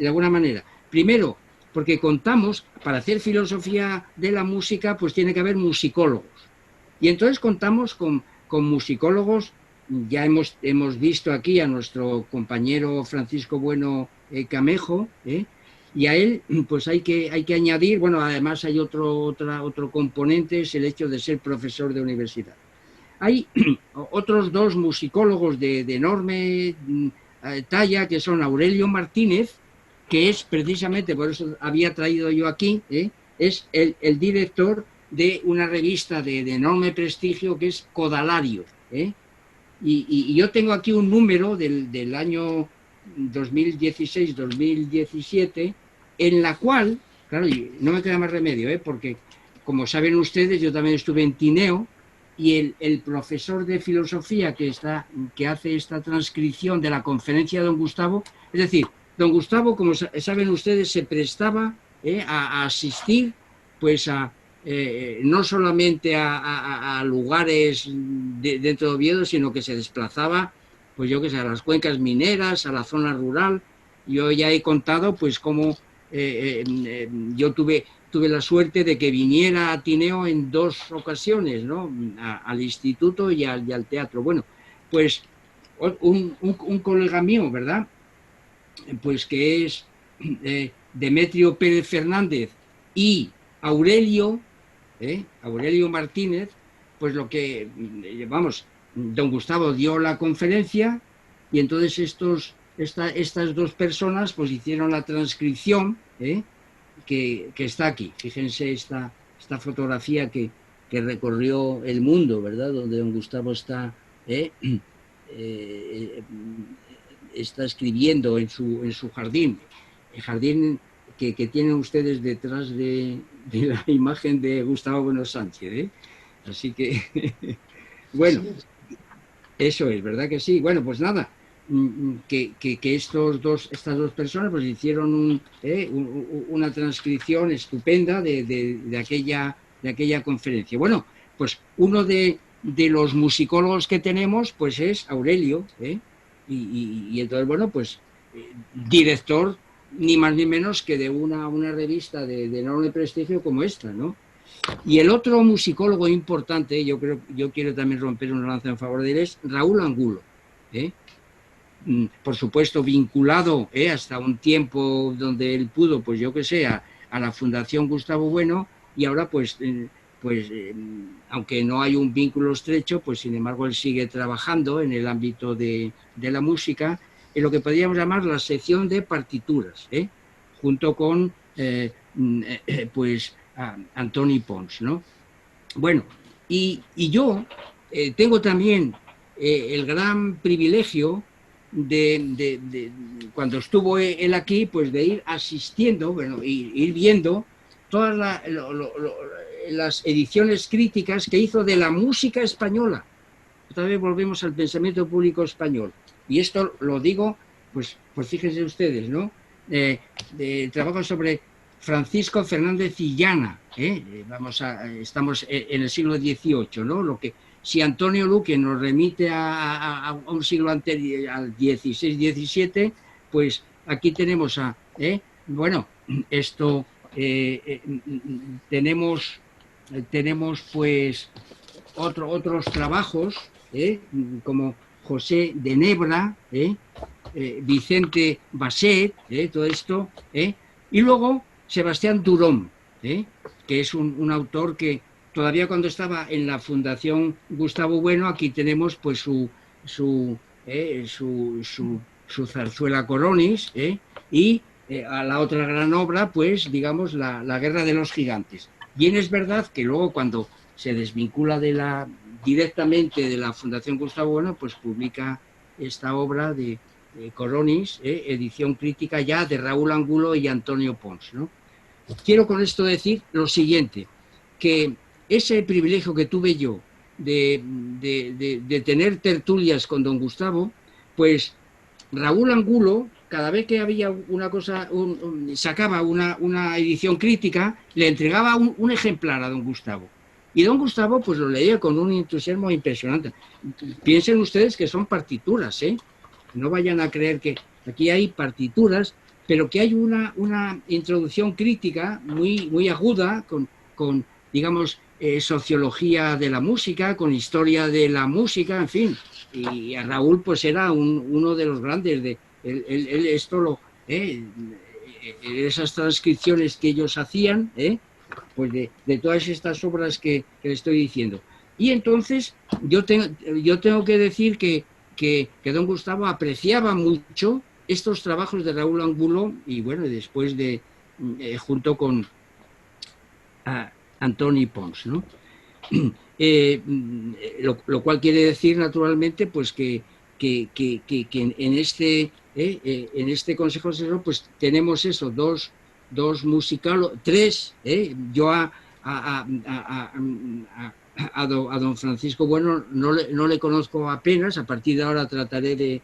Speaker 4: alguna manera. Primero, porque contamos, para hacer filosofía de la música, pues tiene que haber musicólogos. Y entonces contamos con musicólogos. Ya hemos visto aquí a nuestro compañero Francisco Bueno Camejo, y a él pues hay que añadir, bueno, además hay otro componente, es el hecho de ser profesor de universidad. Hay otros dos musicólogos de enorme talla, que son Aurelio Martínez, que es precisamente, por eso había traído yo aquí, es el director de una revista de enorme prestigio que es Codalario, y yo tengo aquí un número del año 2016-2017, en la cual, claro, no me queda más remedio, porque como saben ustedes, yo también estuve en Tineo, y el profesor de filosofía que hace esta transcripción de la conferencia de don Gustavo, es decir, don Gustavo, como saben ustedes, se prestaba a asistir pues no solamente a lugares dentro de Oviedo, sino que se desplazaba, pues yo qué sé, a las cuencas mineras, a la zona rural. Yo ya he contado pues cómo yo tuve la suerte de que viniera a Tineo en 2 ocasiones, ¿no? Al instituto y al teatro. Bueno, pues un colega mío, ¿verdad? Pues que es Demetrio Pérez Fernández y Aurelio Martínez, pues don Gustavo dio la conferencia, y entonces estas 2 personas pues hicieron la transcripción, que está aquí. Fíjense esta fotografía que recorrió el mundo, ¿verdad? Donde don Gustavo está escribiendo en su jardín, el jardín que tienen ustedes detrás de la imagen de Gustavo Bueno Sánchez, Así que, bueno, eso es, ¿verdad que sí? Bueno, pues nada, que estas 2 personas pues hicieron una transcripción estupenda de aquella conferencia. Bueno, pues uno de los musicólogos que tenemos pues es Aurelio, y entonces, bueno, pues director ni más ni menos que de una revista de enorme prestigio como esta, ¿no? Y el otro musicólogo importante, yo quiero también romper una lanza en favor de él, es Raúl Angulo, por supuesto vinculado hasta un tiempo donde él pudo, pues yo que sé, a la Fundación Gustavo Bueno, y ahora pues aunque no hay un vínculo estrecho, pues sin embargo él sigue trabajando en el ámbito de la música, en lo que podríamos llamar la sección de partituras, junto con pues Antoni Pons, ¿no? Bueno, y yo tengo también el gran privilegio de cuando estuvo él aquí, pues de ir asistiendo, bueno, ir viendo todas las ediciones críticas que hizo de la música española. Otra vez volvemos al pensamiento público español. Y esto lo digo, pues fíjense ustedes, ¿no? Trabajo sobre Francisco Fernández Illana, estamos en el siglo XVIII, ¿no? Si Antonio Luque nos remite a un siglo anterior, al XVI-XVII, pues aquí tenemos bueno, esto tenemos pues otros trabajos, como José de Nebra, Vicente Basset, todo esto, y luego Sebastián Durón, que es un autor que todavía cuando estaba en la Fundación Gustavo Bueno, aquí tenemos pues su zarzuela Coronis, y a la otra gran obra, pues digamos la Guerra de los Gigantes. Bien es verdad que luego cuando se desvincula directamente de la Fundación Gustavo Bueno, pues publica esta obra de Coronis, edición crítica ya de Raúl Angulo y Antonio Pons, ¿no? Quiero con esto decir lo siguiente, que ese privilegio que tuve yo de tener tertulias con don Gustavo, pues Raúl Angulo, cada vez que había una cosa, sacaba una edición crítica, le entregaba un ejemplar a don Gustavo. Y don Gustavo pues lo leía con un entusiasmo impresionante. Piensen ustedes que son partituras, ¿eh? No vayan a creer que aquí hay partituras, pero que hay una introducción crítica muy aguda, con digamos, sociología de la música, con historia de la música, en fin. Y a Raúl pues era uno de los grandes. Él esto esas transcripciones que ellos hacían, pues de todas estas obras que le estoy diciendo. Y entonces yo tengo que decir que don Gustavo apreciaba mucho estos trabajos de Raúl Angulo y bueno, después junto con Antoni Pons, ¿no? Lo cual quiere decir naturalmente pues que en este Consejo Asesor pues tenemos eso, dos musicólogos, tres, yo a don Francisco Bueno no le conozco apenas, a partir de ahora trataré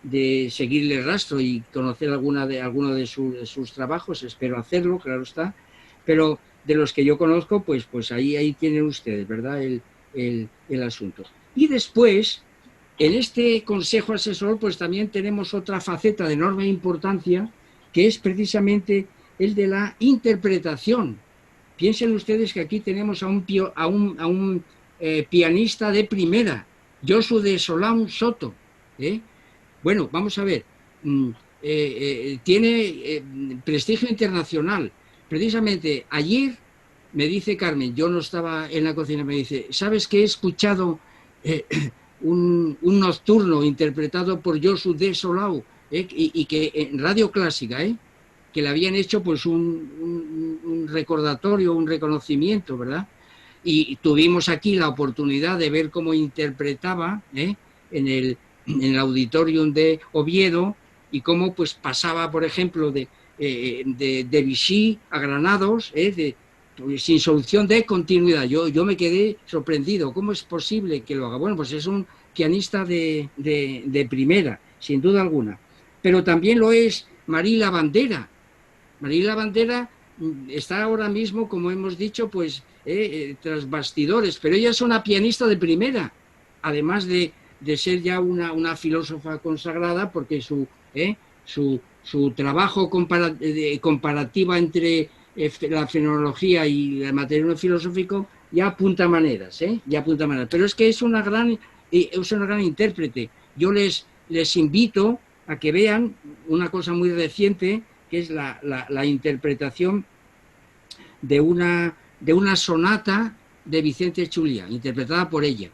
Speaker 4: de seguirle el rastro y conocer alguno de sus trabajos, espero hacerlo, claro está, pero de los que yo conozco, pues ahí tienen ustedes, ¿verdad?, el asunto. Y después, en este Consejo Asesor, pues también tenemos otra faceta de enorme importancia, que es precisamente el de la interpretación. Piensen ustedes que aquí tenemos a un pianista de primera, Josu de Solán Soto. Bueno, vamos a ver, tiene prestigio internacional. Precisamente ayer me dice Carmen, yo no estaba en la cocina, me dice, ¿sabes que he escuchado un nocturno interpretado por Josu de Solán y que en Radio Clásica, que le habían hecho pues un recordatorio, un reconocimiento, ¿verdad? Y tuvimos aquí la oportunidad de ver cómo interpretaba en el auditorium de Oviedo y cómo pues pasaba, por ejemplo, de Vichy a Granados, pues, sin solución de continuidad. Yo me quedé sorprendido. ¿Cómo es posible que lo haga? Bueno, pues es un pianista de primera, sin duda alguna. Pero también lo es Marí Lavandera. Marí Lavandera está ahora mismo, como hemos dicho, pues tras bastidores, pero ella es una pianista de primera, además de ser ya una filósofa consagrada, porque su trabajo comparativa entre la fenomenología y el material filosófico ya apunta maneras, pero es que es una gran intérprete. Yo les invito a que vean una cosa muy reciente, que es la interpretación de una sonata de Vicente Chulia, interpretada por ella,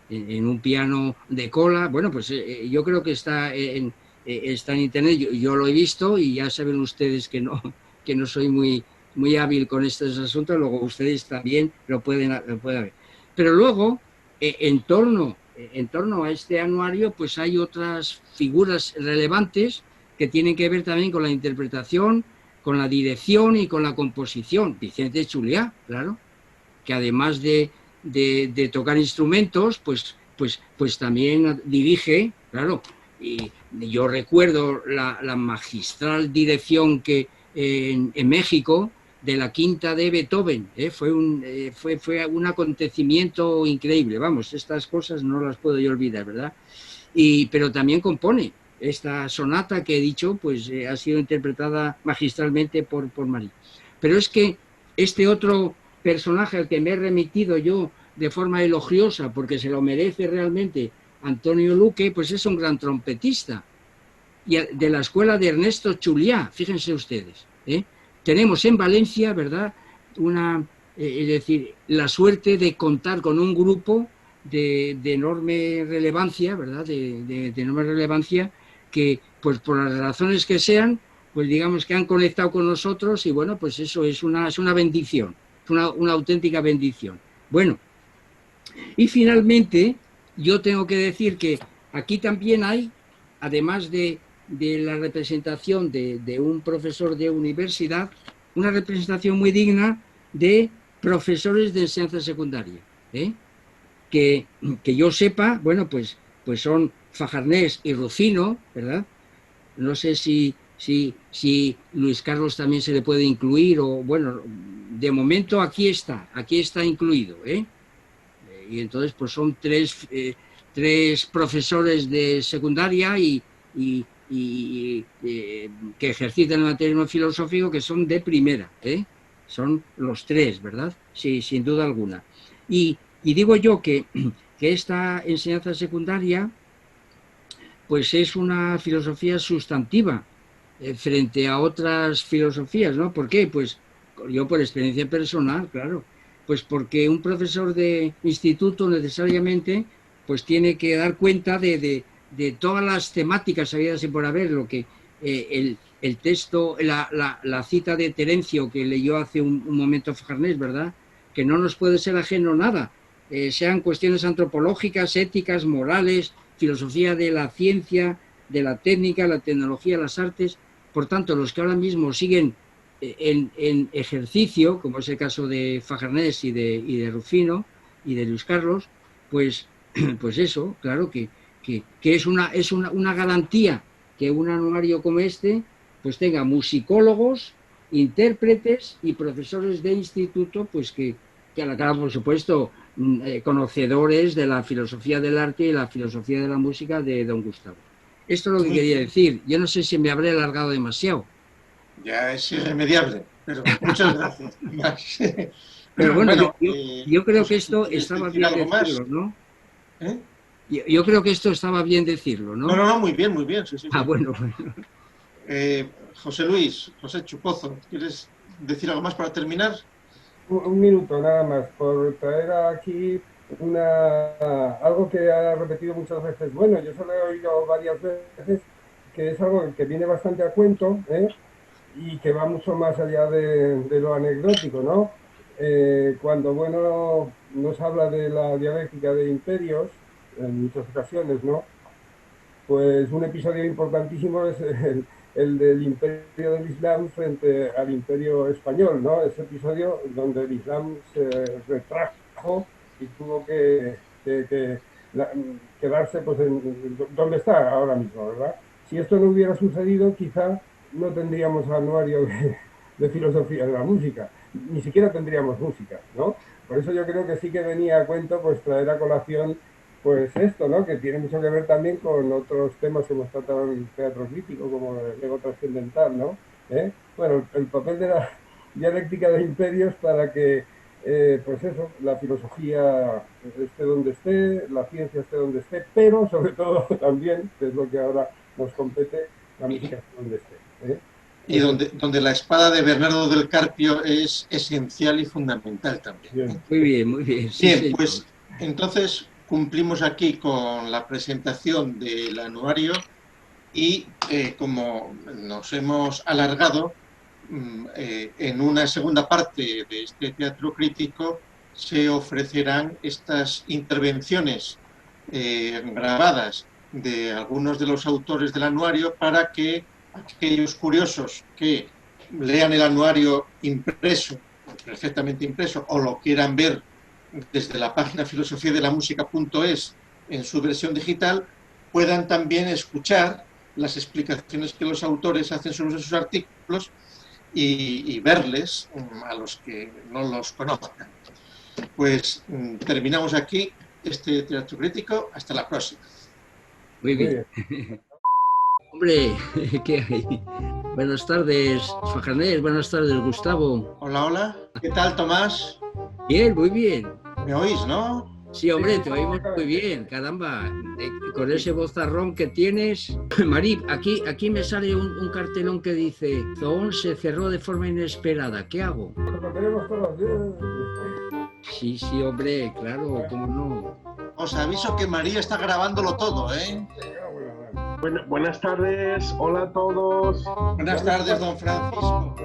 Speaker 4: en un piano de cola. Bueno, pues yo creo que está en internet, yo lo he visto y ya saben ustedes que no soy muy hábil con estos asuntos, luego ustedes también lo pueden ver. Pero luego, en torno a este anuario, pues hay otras figuras relevantes que tienen que ver también con la interpretación, con la dirección y con la composición. Vicente Chulia, claro, que además de tocar instrumentos, pues también dirige, claro. Y yo recuerdo la magistral dirección que en México de la quinta de Beethoven, fue un acontecimiento increíble. Vamos, estas cosas no las puedo yo olvidar, ¿verdad? Pero también compone esta sonata que he dicho, pues ha sido interpretada magistralmente por Marí. Pero es que este otro personaje al que me he remitido yo de forma elogiosa, porque se lo merece realmente, Antonio Luque, pues es un gran trompetista, y de la escuela de Ernesto Chuliá, fíjense ustedes. Tenemos en Valencia, ¿verdad?, es decir, la suerte de contar con un grupo de enorme relevancia, ¿verdad?, de enorme relevancia, que pues por las razones que sean, pues digamos que han conectado con nosotros y bueno, pues eso es una bendición, es una auténtica bendición. Bueno, y finalmente yo tengo que decir que aquí también hay, además de la representación de un profesor de universidad, una representación muy digna de profesores de enseñanza secundaria, que yo sepa, bueno, pues son Fajarnés y Rufino, ¿verdad? no sé si Luis Carlos también se le puede incluir, o bueno, de momento aquí está incluido, ¿eh? Y entonces pues son tres profesores de secundaria que ejercitan el materialismo filosófico, que son de primera, ¿eh? Son los tres, ¿verdad? Sí, sin duda alguna. Y digo yo que esta enseñanza secundaria pues es una filosofía sustantiva frente a otras filosofías, ¿no? ¿Por qué? Pues yo por experiencia personal, claro, pues porque un profesor de instituto necesariamente pues tiene que dar cuenta de todas las temáticas habidas y por haber, lo que el texto, la cita de Terencio que leyó hace un momento Fajarnés, ¿verdad? Que no nos puede ser ajeno nada, sean cuestiones antropológicas, éticas, morales, filosofía de la ciencia, de la técnica, la tecnología, las artes. Por tanto, los que ahora mismo siguen en ejercicio, como es el caso de Fajarnés y de Rufino y de Luis Carlos, pues eso, claro que es una garantía que un anuario como este pues tenga musicólogos, intérpretes y profesores de instituto, pues que a la cara, por supuesto, conocedores de la filosofía del arte y la filosofía de la música de don Gustavo. Esto es lo que quería decir. Yo no sé si me habré alargado demasiado.
Speaker 1: Ya es irremediable, pero muchas gracias.
Speaker 4: Pero bueno, yo creo que esto estaba bien decirlo, ¿no?
Speaker 1: ¿Eh?
Speaker 4: Yo creo que esto estaba bien decirlo, ¿no?
Speaker 1: No, muy bien, sí.
Speaker 4: Ah, bueno.
Speaker 1: José Luis, José Chupozo, ¿quieres decir algo más para terminar?
Speaker 3: Un minuto nada más, por traer aquí algo que ha repetido muchas veces. Bueno, yo solo he oído varias veces que es algo que viene bastante a cuento, ¿eh? Y que va mucho más allá de lo anecdótico, ¿no? Cuando, bueno, nos habla de la dialéctica de imperios, en muchas ocasiones, ¿no? Pues un episodio importantísimo es el del imperio del Islam frente al imperio español, ¿no? Ese episodio donde el Islam se retrajo y tuvo que quedarse pues donde está ahora mismo, ¿verdad? Si esto no hubiera sucedido, quizá no tendríamos anuario de filosofía de la música, ni siquiera tendríamos música, ¿no? Por eso yo creo que sí que venía a cuento pues traer a colación pues esto, ¿no? Que tiene mucho que ver también con otros temas que hemos tratado en el teatro crítico, como el ego trascendental, ¿no? Bueno, el papel de la dialéctica de imperios para que, pues eso, la filosofía esté donde esté, la ciencia esté donde esté, pero sobre todo también, que es lo que ahora nos compete, la música esté donde esté.
Speaker 1: Y donde la espada de Bernardo del Carpio es esencial y fundamental también.
Speaker 3: Bien.
Speaker 4: Muy bien. Sí,
Speaker 1: bien, pues entonces cumplimos aquí con la presentación del anuario y como nos hemos alargado, en una segunda parte de este teatro crítico se ofrecerán estas intervenciones grabadas de algunos de los autores del anuario para que aquellos curiosos que lean el anuario impreso, perfectamente impreso, o lo quieran ver desde la página filosofiadelamusica.es en su versión digital, puedan también escuchar las explicaciones que los autores hacen sobre sus artículos y verles a los que no los conozcan. Pues terminamos aquí este teatro crítico. Hasta la próxima.
Speaker 4: Muy bien. Hombre, ¿qué hay? Buenas tardes, Fajarnés. Buenas tardes, Gustavo.
Speaker 1: Hola. ¿Qué tal, Tomás?
Speaker 4: Bien, muy bien.
Speaker 1: ¿Me oís, no?
Speaker 4: Sí, hombre, te oímos muy bien, caramba. Con ese vozarrón que tienes. Marí, aquí me sale un cartelón que dice: Zoón se cerró de forma inesperada. ¿Qué hago? Sí, hombre, claro, cómo no.
Speaker 1: Os aviso que María está grabándolo todo, ¿eh?
Speaker 2: Buenas tardes, hola a todos.
Speaker 1: Buenas tardes, don Francisco.